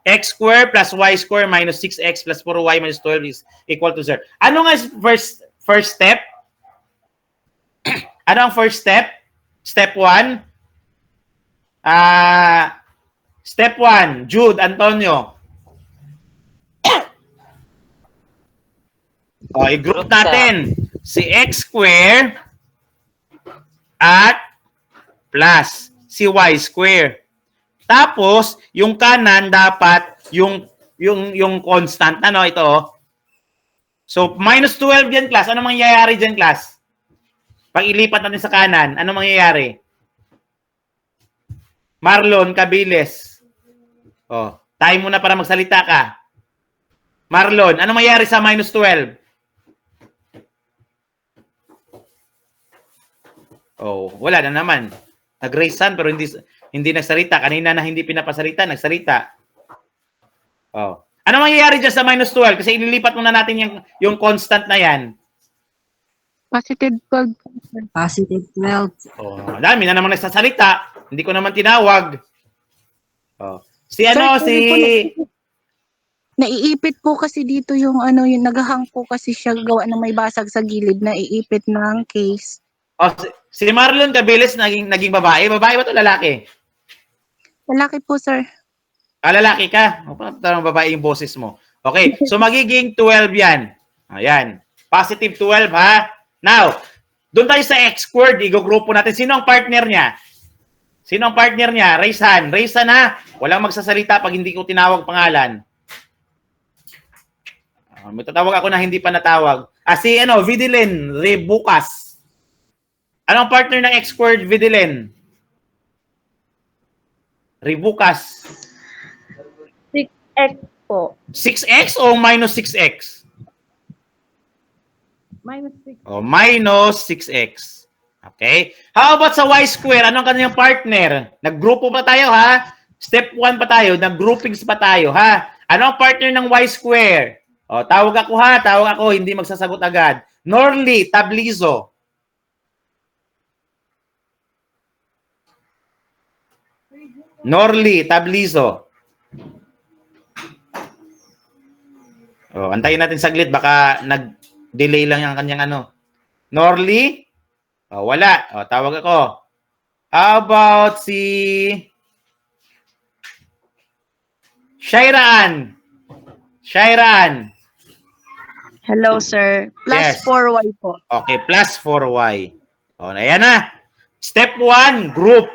Speaker 1: X square plus Y square minus 6X plus 4Y minus 12 is equal to 0. Ano nga first step? Ano ang first step? Step 1? Step 1, Jude, Antonio. O, i-group natin si x square at plus si y square. Tapos, yung kanan dapat yung constant. Ano ito? So, minus 12 yan, class. Ano mangyayari dyan, class? Pag ilipat natin sa kanan, ano mangyayari? Marlon Cabiles. Oh, tayo muna para magsalita ka. Marlon, ano mangyayari sa minus 12? Oh, wala na naman. Nag-raise hand pero hindi nagsalita. Kanina na hindi pinapasalita, nagsalita. Oh. Ano mangyayari dyan sa minus 12? Kasi ililipat muna natin yung constant na yan.
Speaker 11: Positive 12. Positive 12.
Speaker 1: Oh, dami na naman nagsasalita. Hindi ko naman tinawag. Oh. Si ano, si...
Speaker 11: Naiipit po kasi dito yung yung naghahang po kasi siya gawa na may basag sa gilid, naiipit ng case.
Speaker 1: Oh, si Marlon Cabiles naging babae. Babae ba ito lalaki?
Speaker 11: Lalaki po, sir.
Speaker 1: Ah, lalaki ka? O, parang babae yung boses mo. Okay, so magiging 12 yan. Ayan. Positive 12, ha? Now, doon tayo sa x squared. Igogrupo natin. Sino ang partner niya? Sino ang partner niya? Raise hand. Raise hand, ha? Walang magsasalita pag hindi ko tinawag pangalan. May tatawag ako na hindi pa natawag. Si Vidilin Rebucas. Anong partner ng x squared, Vidilin? Rebucas.
Speaker 3: 6x po.
Speaker 1: 6x o minus 6x?
Speaker 3: Minus 6.
Speaker 1: O, minus 6x. Okay? How about sa y square? Anong kanyang partner? Naggrupo pa tayo, ha? Step 1 pa tayo. Naggroupings pa tayo, ha? Ano ang partner ng y square? O, tawag ako, ha? Tawag ako. Hindi magsasagot agad. Norly Tablizo. Norly Tablizo. Oh, antayin natin saglit. Baka nag-delay lang yung kanyang Norly? Oh, wala. Oh, tawag ako. How about si Shairaan? Shairaan.
Speaker 8: Hello, sir. Plus
Speaker 1: Yes.
Speaker 8: 4y po.
Speaker 1: Okay, plus 4y. O, ayan na. Step 1, group.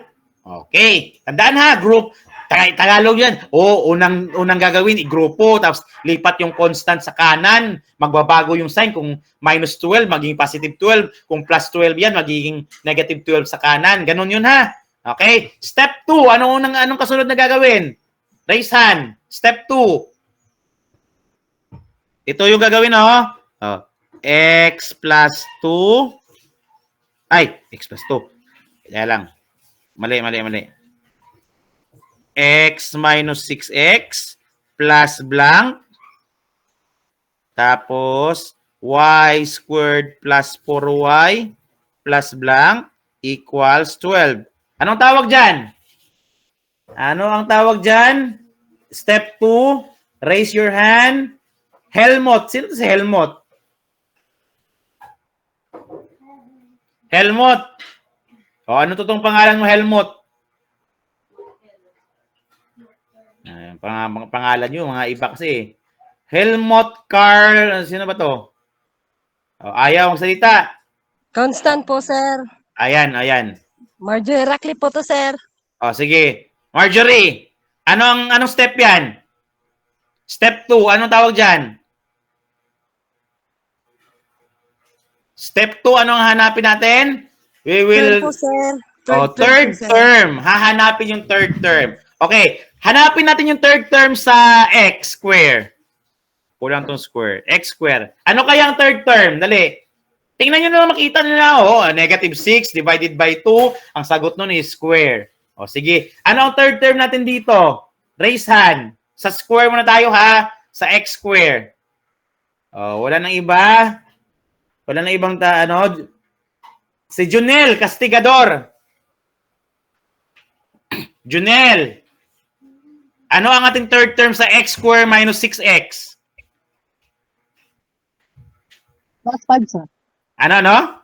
Speaker 1: Okay. Tandaan ha, group. Tagalog yan. O, unang gagawin, i-grupo. Tapos, lipat yung constant sa kanan. Magbabago yung sign. Kung minus 12, magiging positive 12. Kung plus 12 yan, magiging negative 12 sa kanan. Ganon yun ha. Okay. Step 2, anong kasunod na gagawin? Raise hand. Step 2. Ito yung gagawin, x plus 2. Ay, x plus 2. Kaya lang. Mali. X minus 6x plus blank. Tapos, y squared plus 4y plus blank equals 12. Anong tawag dyan? Ano ang tawag dyan? Step 2, raise your hand. Helmut. Sino to si Helmut? Helmut. O, ano to tong pangalan mo, Helmut? Pangalan nyo, mga iba kasi. Helmut Carl. Sino ba to? O, ayaw magsalita.
Speaker 5: Constant po, sir.
Speaker 1: Ayan.
Speaker 5: Marjorie Rackley po to, sir.
Speaker 1: O, sige. Marjorie, anong step yan? Step 2, anong tawag dyan? Step 2, anong hanapin natin? We will...
Speaker 5: Third po, sir.
Speaker 1: Third term. Hahanapin yung third term. Okay. Hanapin natin yung third term sa x square. Kulang tong square. X square. Ano kaya ang third term? Dali. Tingnan nyo na makita nyo na. Negative 6 divided by 2. Ang sagot nun is square. O, sige. Ano ang third term natin dito? Raise hand. Sa square muna tayo, ha? Sa x square. O, wala nang iba. Wala nang ibang si Junel Castigador. Junel. Ano ang ating third term sa x square minus 6x?
Speaker 7: Plus 5, sir.
Speaker 1: Ano?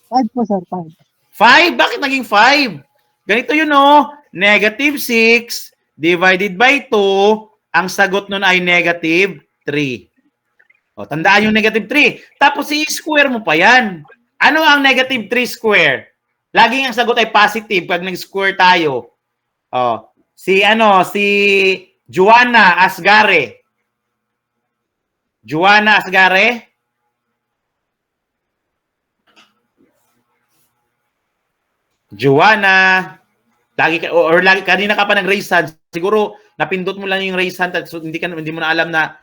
Speaker 7: 5 po, sir. 5.
Speaker 1: 5? Bakit naging 5? Ganito yun, Negative 6 divided by 2. Ang sagot nun ay negative 3. O, tandaan yung negative 3. Tapos i-square mo pa yan. Ano ang negative 3 square? Laging ang sagot ay positive pag nag-square tayo. O, si Joanna Asgare. Joanna Asgare? Joanna, lagi kanina ka pa nag-raise hand. Siguro napindot mo lang yung raise hand at hindi mo na alam na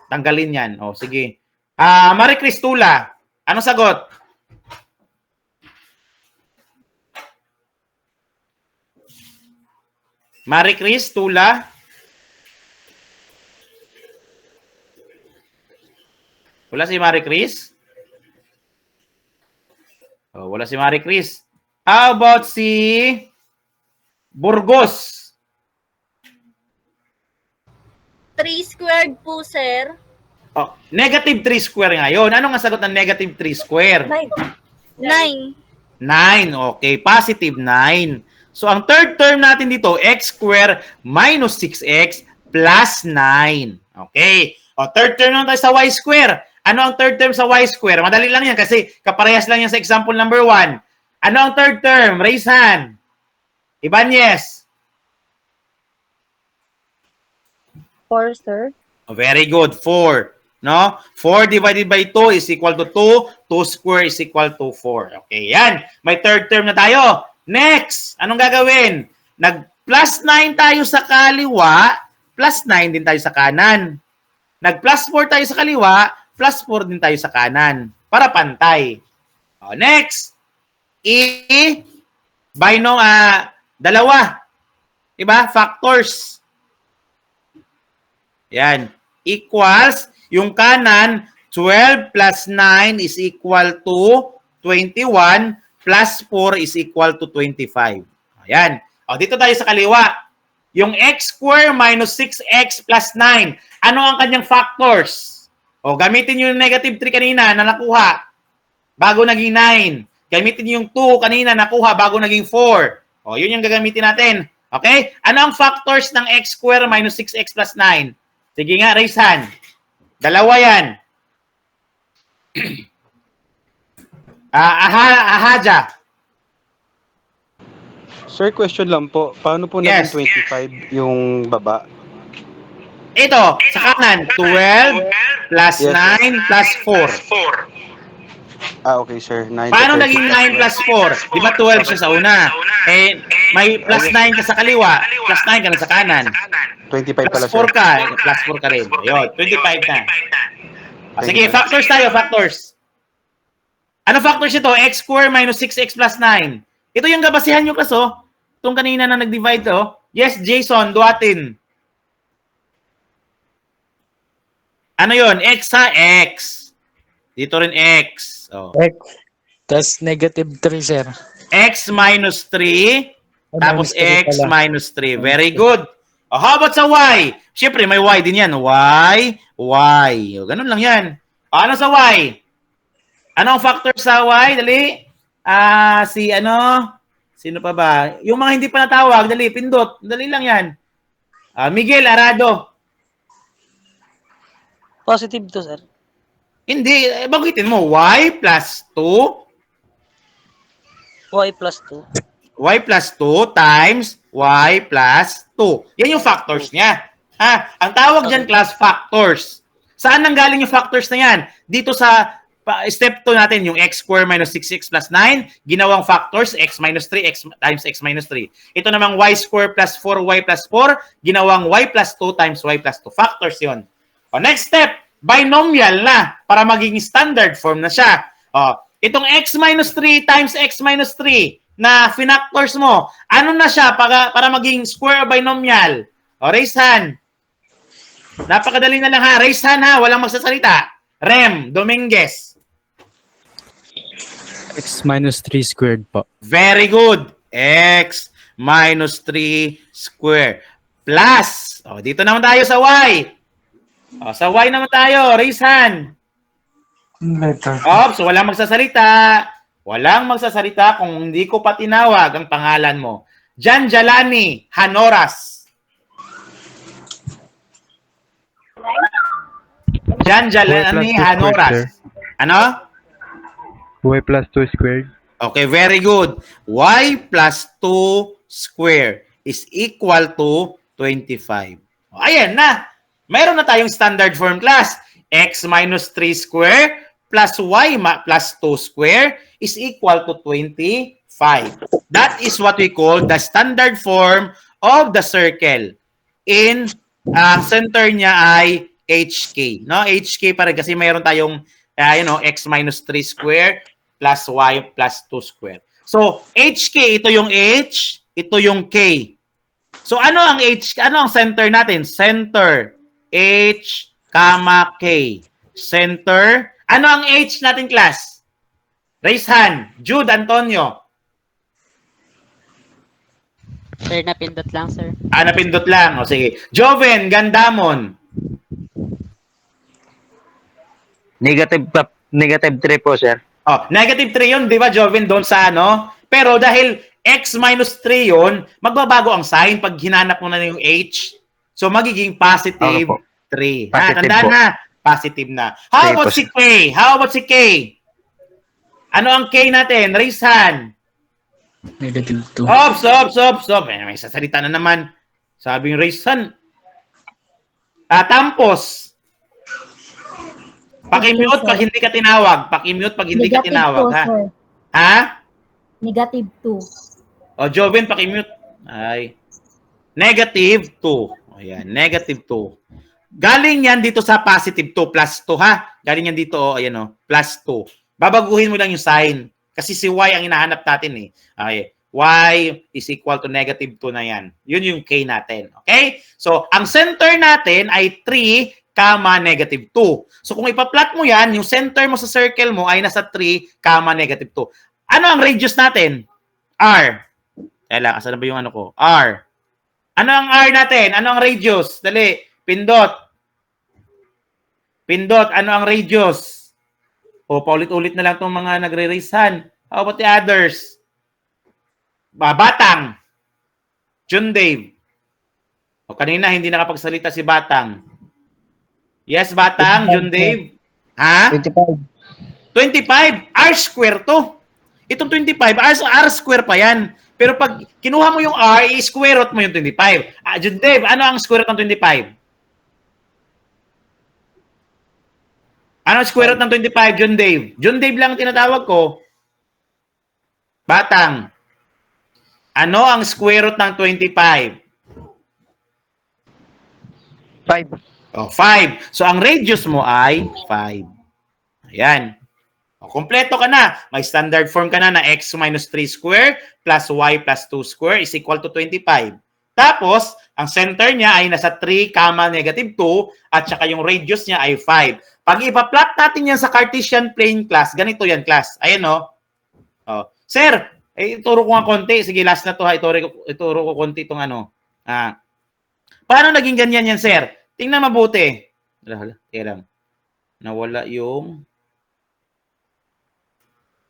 Speaker 1: tanggalin 'yan. Oh, sige. Marie Cristula, anong sagot? Marie Cristula? Wala si Marie Chris? Oh, wala si Marie Chris. How about si Burgos?
Speaker 9: 3 squared po, sir.
Speaker 1: Oh, negative 3 square ngayon. Ano nga sagot ng negative 3 square?
Speaker 9: 9.
Speaker 1: 9. Okay, positive 9. So, ang third term natin dito, x square minus 6x plus 9. Okay. O, third term naman tayo sa y square. Ano ang third term sa y square? Madali lang yan kasi kaparehas lang yan sa example number 1. Ano ang third term? Raise hand. Ibanez.
Speaker 5: 4, sir.
Speaker 1: Oh, very good. 4. No? 4 divided by 2 is equal to 2. 2 square is equal to 4. Okay, yan. May third term na tayo. Next, anong gagawin? Nag-plus 9 tayo sa kaliwa, plus 9 din tayo sa kanan. Nag-plus 4 tayo sa kaliwa, plus 4 din tayo sa kanan. Para pantay. Oh, next. Dalawa. Diba? Factors. Yan. Equals, yung kanan, 12 plus 9 is equal to 21 plus 4 is equal to 25. Ayan. O, dito tayo sa kaliwa. Yung x square minus 6x plus 9. Ano ang kanyang factors? O, gamitin yung negative 3 kanina na nakuha bago naging 9. Gamitin yung 2 kanina nakuha bago naging 4. O, yun yung gagamitin natin. Okay? Ano ang factors ng x square minus 6x plus 9? Sige nga, raise hand. Dalawa yan. Ahaja.
Speaker 14: Sir, question lang po. Paano po naging 25 yung baba?
Speaker 1: Ito, sa kanan, 12 plus 9 plus 4.
Speaker 14: Okay, sir. 9
Speaker 1: Paano naging 9 plus 4? Di ba 12 siya sa una? Eh, may plus 9 ka sa kaliwa, plus 9 ka na sa kanan.
Speaker 14: 25 pala,
Speaker 1: Plus
Speaker 14: sir.
Speaker 1: 4 ka, plus 4 ka rin. Ayun, 25 na. Sige, factors tayo, factors. Ano factors ito? X square minus 6x plus 9. Ito yung kabasihan nyo kaso. Itong kanina na nag-divide to. Yes, Jason, duatin. Ano yon? X ha? X. Dito rin X. Oh.
Speaker 17: X. Tapos negative 3, sir.
Speaker 1: X minus 3. Tapos X minus 3. Very good. Oh, how about sa Y? Siyempre, may Y din yan. Y. O, ganun lang yan. O, ano sa Y? Anong factor sa Y? Dali. Sino pa ba? Yung mga hindi pa natawag, dali, pindot. Dali lang yan. Miguel Arado.
Speaker 16: Positive to, sir.
Speaker 1: Hindi. Bagitin mo. Y plus 2.
Speaker 16: Y plus 2.
Speaker 1: Y plus 2 times Y plus 2. Yan yung factors niya. Ang tawag dyan, class, factors. Saan nanggaling yung factors na yan? Dito sa step 2 natin, yung x square minus 6x plus 9, ginawang factors, x minus 3, x times x minus 3. Ito namang y square plus 4y plus 4, ginawang y plus 2 times y plus 2. Factors yon. O, next step, binomial na, para maging standard form na siya. O, itong x minus 3 times x minus 3 na finactors mo, ano na siya para maging square binomial? O, raise hand. Napakadali na lang ha. Raise hand ha. Walang magsasalita. Rem, Dominguez.
Speaker 17: X minus 3 squared po.
Speaker 1: Very good. X minus 3 squared. Plus. O, dito naman tayo sa Y. O, sa Y naman tayo. Raise hand. So walang magsasalita. Walang magsasalita kung hindi ko pa tinawag ang pangalan mo. Jan Jalani Hanoras.
Speaker 17: Y plus 2 squared,
Speaker 1: Hanoras.
Speaker 17: sir.
Speaker 1: Ano?
Speaker 17: Y plus 2 squared.
Speaker 1: Okay, very good. Y plus 2 square is equal to 25. Ayan na. Mayroon na tayong standard form class. X minus 3 square plus Y plus 2 square is equal to 25. That is what we call the standard form of the circle. In center niya ay HK. No? HK para kasi mayroon tayong X minus 3 square plus Y plus 2 square. So, HK, ito yung H, ito yung K. So, ano ang H? Ano ang center natin? Center, H, comma, K. Center. Ano ang H natin, class? Raise hand. Jude, Antonio.
Speaker 16: Sir, napindot lang, sir.
Speaker 1: Napindot lang. O, sige. Joven, Gandamon.
Speaker 4: Negative 3 po, sir.
Speaker 1: Negative 3 yun, di ba, Joven, doon sa ano? Pero dahil X minus 3 yun, magbabago ang sign pag hinanap mo na yung H. So, magiging positive 3. Tandaan na. Positive na. How about si K? How about si K? Ano ang K natin? Raise hand.
Speaker 17: Negative 2.
Speaker 1: Stop. May sasalita na naman. Sabi yung raise hand. Tampos. Pakimute pag hindi ka tinawag. Pakimute pag hindi ka tinawag. Ha?
Speaker 9: Negative 2.
Speaker 1: O, Joven, pakimute. Ay. Negative 2. Ayan, negative 2. Galing yan dito sa positive 2 plus 2, ha? Galing yan dito, ayan o, plus 2. Babaguhin mo lang yung sign. Kasi si Y ang hinahanap natin eh. Okay. Y is equal to negative 2 na yan. Yun yung K natin. Okay? So, ang center natin ay 3, negative 2. So, kung ipa-plot mo yan, yung center mo sa circle mo ay nasa 3, negative 2. Ano ang radius natin? R. Kaya asan na ba yung ano ko? R. Ano ang R natin? Ano ang radius? Dali. Pindot. Ano ang radius? O, paulit-ulit na lang itong mga nagre-raise hand. How about the others? Batang. June Dave. O, kanina hindi nakapagsalita si Batang. Yes, Batang. June Dave. Ha?
Speaker 4: 25.
Speaker 1: 25. R square to. Itong 25, R square pa yan. Pero pag kinuha mo yung R, i-square root mo yung 25. June Dave, ano ang square root ng 25? Ano ang square root ng 25, June Dave? June Dave lang tinatawag ko. Batang. Ano ang square root ng 25?
Speaker 4: 5.
Speaker 1: Oh, 5. So, ang radius mo ay 5. Ayan. O, kompleto ka na. May standard form ka na x minus 3 square plus y plus 2 square is equal to 25. Tapos, ang center niya ay nasa 3, negative 2 at saka yung radius niya ay 5. Pag ipa-plot natin yan sa Cartesian plane class, ganito yan class. Ayan o. Sir, ituro ko nga konti. Sige, last na to ha. Ituro ko konti itong ano. Paano naging ganyan yan, sir? Tingnan mabuti. Teka lang. Nawala yung...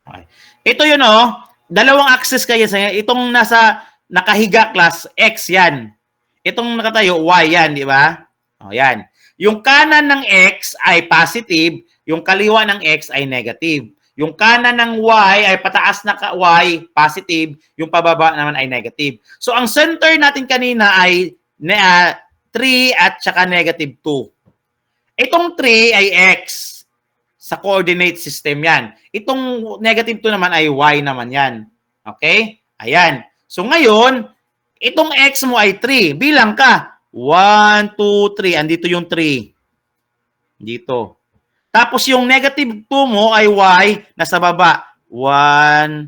Speaker 1: Okay. Ito yun o. Dalawang axis kayo. Itong nasa nakahiga class, X yan. Itong nakatayo, Y yan, di ba? O, yan. Yung kanan ng X ay positive, yung kaliwa ng X ay negative. Yung kanan ng Y ay pataas na Y, positive, yung pababa naman ay negative. So, ang center natin kanina ay 3 at saka negative 2. Itong 3 ay X. Sa coordinate system yan. Itong negative 2 naman ay Y naman yan. Okay? Ayan. So, ngayon, itong X mo ay 3. Bilang ka. 1, 2, 3. Andito yung 3. Dito. Tapos yung negative 2 mo ay Y nasa baba. 1,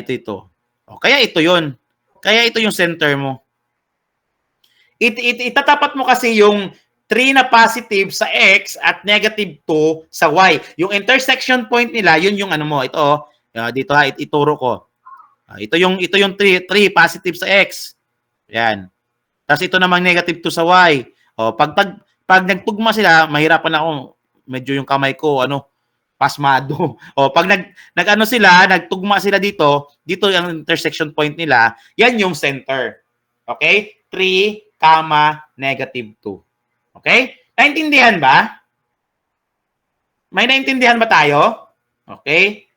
Speaker 1: ito. O, kaya ito yun. Kaya ito yung center mo. Itatapat mo kasi yung 3 na positive sa X at negative 2 sa Y. Yung intersection point nila, yun yung ano mo. Ito, dito ha, ituro ko. Ito yung 3 positive sa X. Yan. Tapos ito namang negative 2 sa Y. O, pag nagtugma sila, mahirapan ako. Medyo yung kamay ko, pasmado. O, pag nagtugma sila dito yung intersection point nila, yan yung center. Okay? 3, negative 2. Okay? Naintindihan ba? May naintindihan ba tayo? Okay?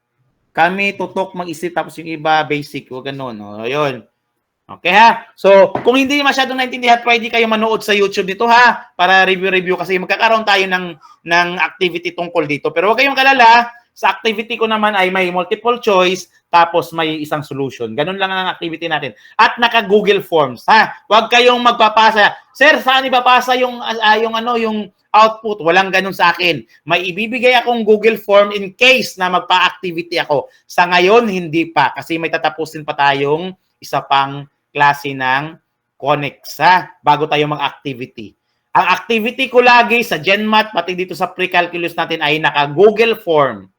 Speaker 1: Kami tutok mag-isip tapos yung iba basic. Huwag ganun. O, yun. Okay ha? So, kung hindi masyadong naintindihan, pwede kayo manood sa YouTube dito ha para review kasi magkakaroon tayo ng activity tungkol dito. Pero huwag kayong kalala, sa activity ko naman ay may multiple choice tapos may isang solution. Ganun lang ang activity natin. At naka-Google Forms ha. Huwag kayong magpapasa. Sir, saan ipapasa yung output? Walang ganun sa akin. May ibibigay akong Google Form in case na magpa-activity ako. Sa ngayon, hindi pa kasi may tatapusin pa tayong isa pang klase ng Connects bago tayo mag-activity. Ang activity ko lagi sa GenMath pati dito sa pre-calculus natin ay naka-Google Form.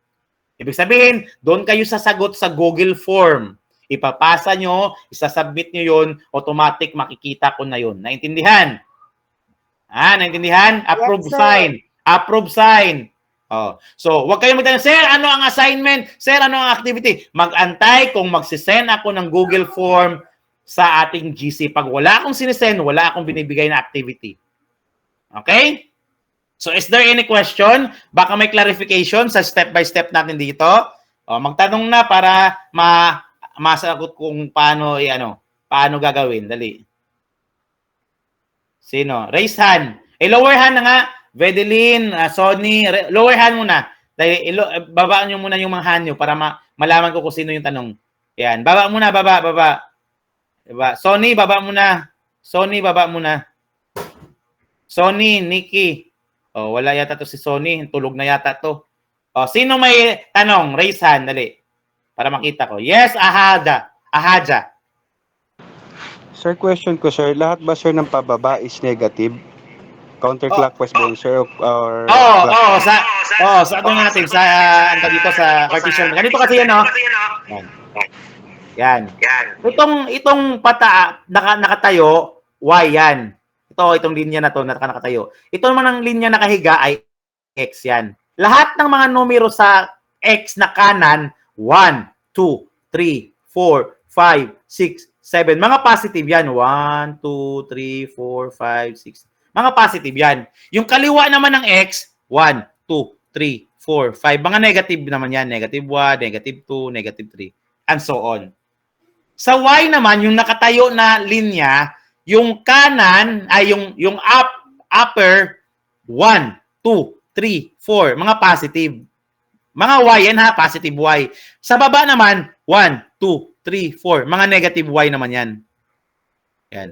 Speaker 1: Ibig sabihin, doon kayo sasagot sa Google Form. Ipapasa nyo, isasubmit nyo yun, automatic makikita ko na yun. Naintindihan? Naintindihan? Approve sign. Approve sign. Oh. So, huwag kayong magtanong, Sir, ano ang assignment? Sir, ano ang activity? Mag-antay kung magsisend ako ng Google Form sa ating GC. Pag wala akong sinisend, wala akong binibigay na activity. Okay? So, is there any question? Baka may clarification sa step-by-step natin dito. O, magtanong na para masagot kung paano, paano gagawin. Dali. Sino? Raise hand. Lower hand na nga. Vedeline, Sonny, lower hand muna. Dahil, babaan nyo muna yung mga hand nyo para malaman ko kung sino yung tanong. Yan. Baba muna, baba. Diba? Sonny, baba muna. Sonny, baba muna. Sonny, Nikki. Oh, wala yata to si Sonny. Tulog na yata to. Oh, sino may tanong? Raise hand, dali. Para makita ko. Yes, Ahaja.
Speaker 14: Sir, question ko, sir. Lahat ba, sir, ng pababa is negative? Counterclockwise ba yun, sir? Or
Speaker 1: sa ano natin? Sa, dito sa Cartesian. Ganito kasi yan, no? Yan. Itong nakatayo, Y yan. Itong linya na to nakatayo. Ito naman ang linya nakahiga ay X yan. Lahat ng mga numero sa X na kanan, 1, 2, 3, 4, 5, 6, 7. Mga positive yan. 1, 2, 3, 4, 5, 6. Mga positive yan. Yung kaliwa naman ng X, 1, 2, 3, 4, 5. Mga negative naman yan. Negative 1, negative 2, negative 3. And so on. Sa Y naman, yung nakatayo na linya, yung kanan ay yung upper 1, 2, 3, 4, mga positive. Mga Y yan ha, positive Y. Sa baba naman, 1, 2, 3, 4, mga negative Y naman yan. Yan.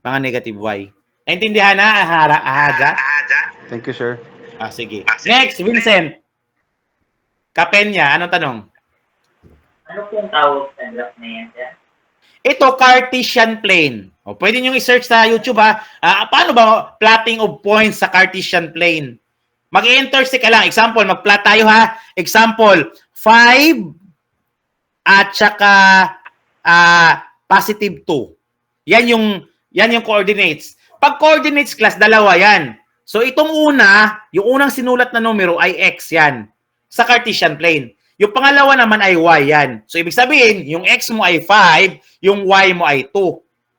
Speaker 1: Mga negative Y. Naintindihan na, Ahaja?
Speaker 14: Thank you, sir.
Speaker 1: Sige. Next, Vincent. Kapenya, anong tanong?
Speaker 12: Ano pong tawag sa graph na yan, sir?
Speaker 1: Ito, Cartesian plane. O, pwede nyo i-search sa YouTube ha. Paano ba plotting of points sa Cartesian plane? Mag-intersect ka lang. Example, mag-plot tayo ha. Example, 5 at saka positive 2. Yan yung coordinates. Pag coordinates class, dalawa yan. So itong yung unang sinulat na numero ay X yan. Sa Cartesian plane. Yung pangalawa naman ay Y yan. So ibig sabihin, yung X mo ay 5, yung Y mo ay 2.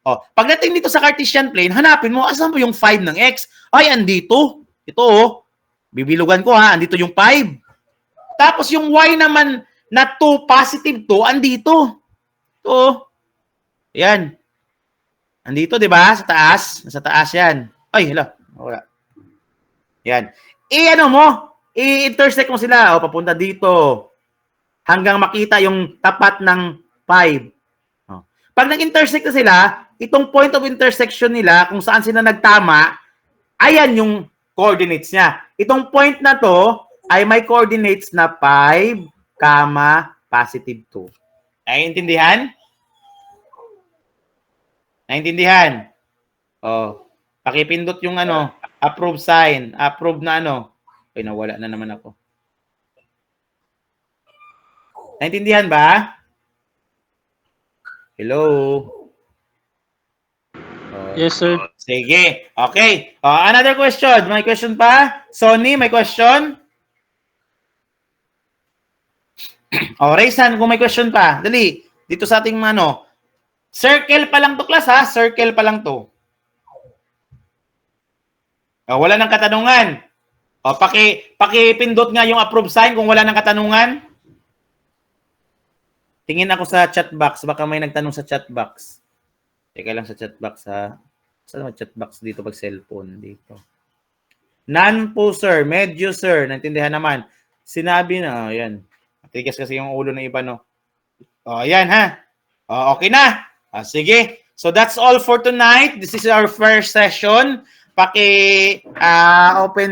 Speaker 1: O, pagdating dito sa Cartesian plane, hanapin mo, asan mo yung 5 ng X? Ay, andito. Ito, bibilugan ko ha, andito yung 5. Tapos yung Y naman na 2, positive 2, andito. Ito. Yan. Andito, di ba? Sa taas. Nasa taas yan. Ay, hala. Wala. Yan. I-intersect mo sila. O, papunta dito. Hanggang makita yung tapat ng 5. O. Pag nag-intersect na sila, itong point of intersection nila, kung saan sila nagtama, ayan yung coordinates niya. Itong point na to ay may coordinates na 5, positive 2. Naiintindihan? Naintindihan? Oh, pakipindot yung approve sign. Approve na Ay, nawala na naman ako. Naintindihan ba? Hello?
Speaker 17: Yes, sir.
Speaker 1: Sige. Okay. Another question. May question pa? Sonny, may question? Raise hand kung may question pa. Dali. Dito sa ating circle pa lang to, class, ha? Circle pa lang to. Wala nang katanungan. O, pakipindot nga yung approve sign kung wala ng katanungan. Tingin ako sa chat box. Baka may nagtanong sa chat box. Teka lang sa chat box ha. Saan naman chat box dito pag cellphone? Dito. None po sir. Medyo sir. Naintindihan naman. Sinabi na. Ayan. Matigas kasi yung ulo ng iba no. O ayan ha. O, okay na. O, sige. So that's all for tonight. This is our first session. Open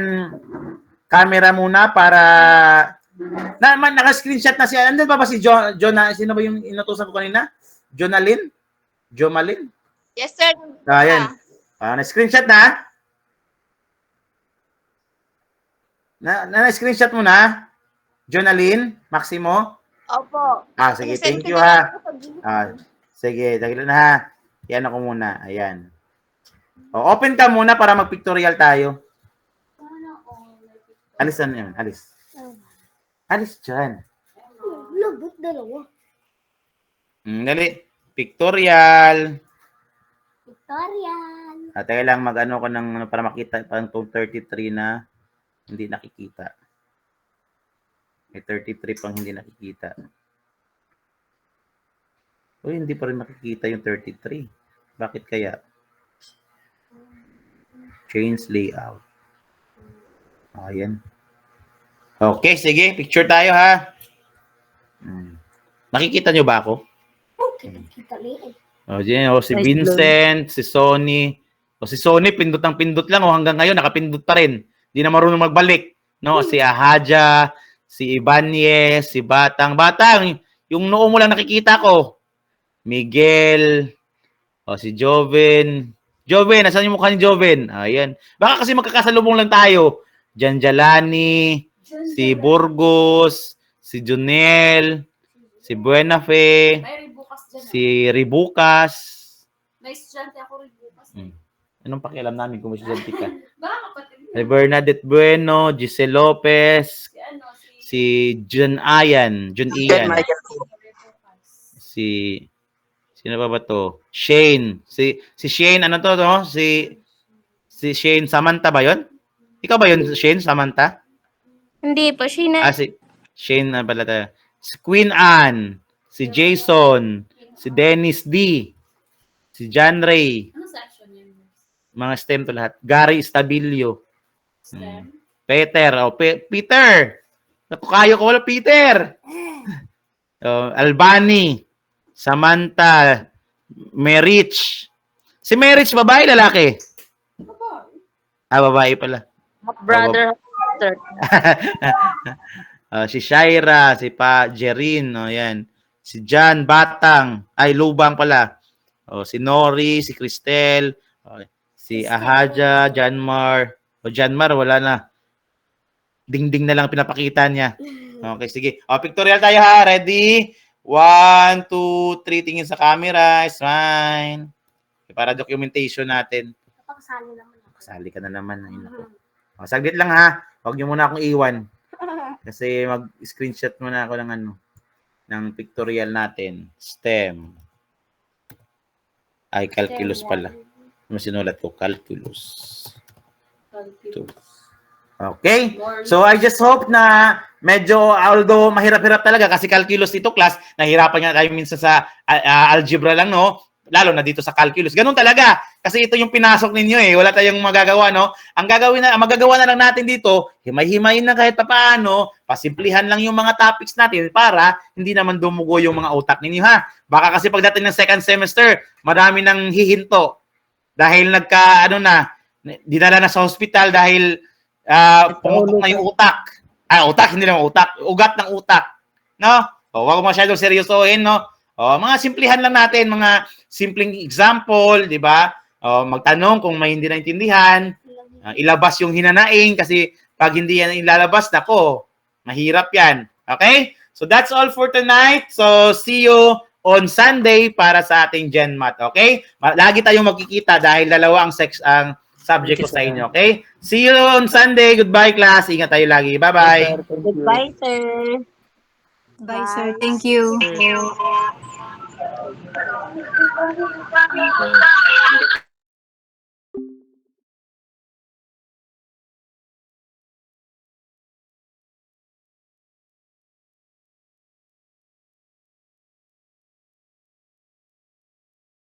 Speaker 1: camera muna para naka-screenshot na siya. Andun ba si sino ba yung inutusan ko kanina? Jomalyn?
Speaker 5: Yes, sir.
Speaker 1: Ayan. Na-screenshot na? Na-screenshot mo na? Jomalyn? Maximo?
Speaker 5: Opo.
Speaker 1: Sige. Thank you ha. Sige. Tagilid na ha. Yan ako muna. Ayan. Open ka muna para mag-pictorial tayo. Alis na yan. Alis dyan.
Speaker 9: Lagot dalawa.
Speaker 1: Dali. Pictorial.
Speaker 9: Tutorial.
Speaker 1: Teka lang mag-ano ko ng para makita parang 33 na hindi nakikita. May 33 pang hindi nakikita. Uy, hindi pa rin nakikita yung 33. Bakit kaya? Change layout. Ayan. Okay, sige. Picture tayo ha. Nakikita nyo ba ako?
Speaker 9: Kita liit.
Speaker 1: Si Vincent, si Sonny. Si Sonny, pindot lang. Hanggang ngayon, nakapindot pa rin. Hindi na marunong magbalik. No? Si Ahaja, si Ibanez, si Batang. Yung noo mo lang nakikita ko. Miguel, si Joven. Nasaan yung mukha ni Joven? Ayan. Baka kasi magkakasalubong lang tayo. Janjalani, si Burgos, si Junel, si Buenafe, si Ribukas.
Speaker 9: May estudyante ako Ribukas.
Speaker 1: Anong pakialam namin kung may estudyante ka? Si Bernadette Bueno, Giselle Lopez, si Jun Ian. Sino ba to? Shane. Si Shane, ano to, no? Si Shane Samantha ba yun? Ikaw ba yun, Shane Samantha?
Speaker 3: Hindi po, Shane.
Speaker 1: Si Shane na pala tayo. Si Queen Anne, si Jason, si Dennis D, si John Ray.
Speaker 9: Ano section yun?
Speaker 1: Mga STEM to lahat. Gary Estabilio. Peter. Peter! Nakukayo ko wala, Peter! Albani. Samantha. Merich. Si Merich, babae, lalaki? Babae pala.
Speaker 5: Brother.
Speaker 1: Si Shaira, si Jerin, yan. Si John Batang, Lubang pala. Si Nori, si Cristel, si Ahaja, Janmar. Janmar, wala na. Ding-ding na lang pinapakita niya. Okay, sige. Pictorial tayo ha. Ready? 1, 2, 3. Tingin sa camera. Smile. Para documentation natin.
Speaker 9: Pakasali naman.
Speaker 1: Kasali ka na naman. Saglit lang ha. Huwag niyo muna akong iwan. Kasi mag-screenshot muna ako ng pictorial natin. STEM. Calculus pala. Sinulat ko, calculus. Okay? So, I just hope na medyo, although mahirap-hirap talaga kasi calculus dito class, nahirapan nga tayo minsan sa algebra lang, no? Lalo na dito sa calculus. Ganun talaga. Kasi ito yung pinasok ninyo eh. Wala tayong magagawa, no? Magagawa na lang natin dito, himay-himayin na kahit paano, pasimplihan lang yung mga topics natin para hindi naman dumugo yung mga utak ninyo, ha? Baka kasi pagdating ng second semester, marami nang hihinto. Dahil dinala na sa hospital dahil pumutok na yung utak. Hindi naman utak. Ugat ng utak. No? Huwag masyadong seryosohin, no? Mga simplihan lang natin, mga simpleng example, di ba? Magtanong kung may hindi naintindihan, ilabas yung hinanaing kasi pag hindi yan ilalabas, nako, mahirap yan. Okay? So that's all for tonight. So see you on Sunday para sa ating GenMath. Okay? Lagi tayong magkikita dahil dalawa ang subject ko sa inyo. Okay? See you on Sunday. Goodbye, class. Ingat tayo lagi. Bye-bye.
Speaker 5: Goodbye, sir.
Speaker 13: Bye, sir. Thank you.
Speaker 5: Thank you.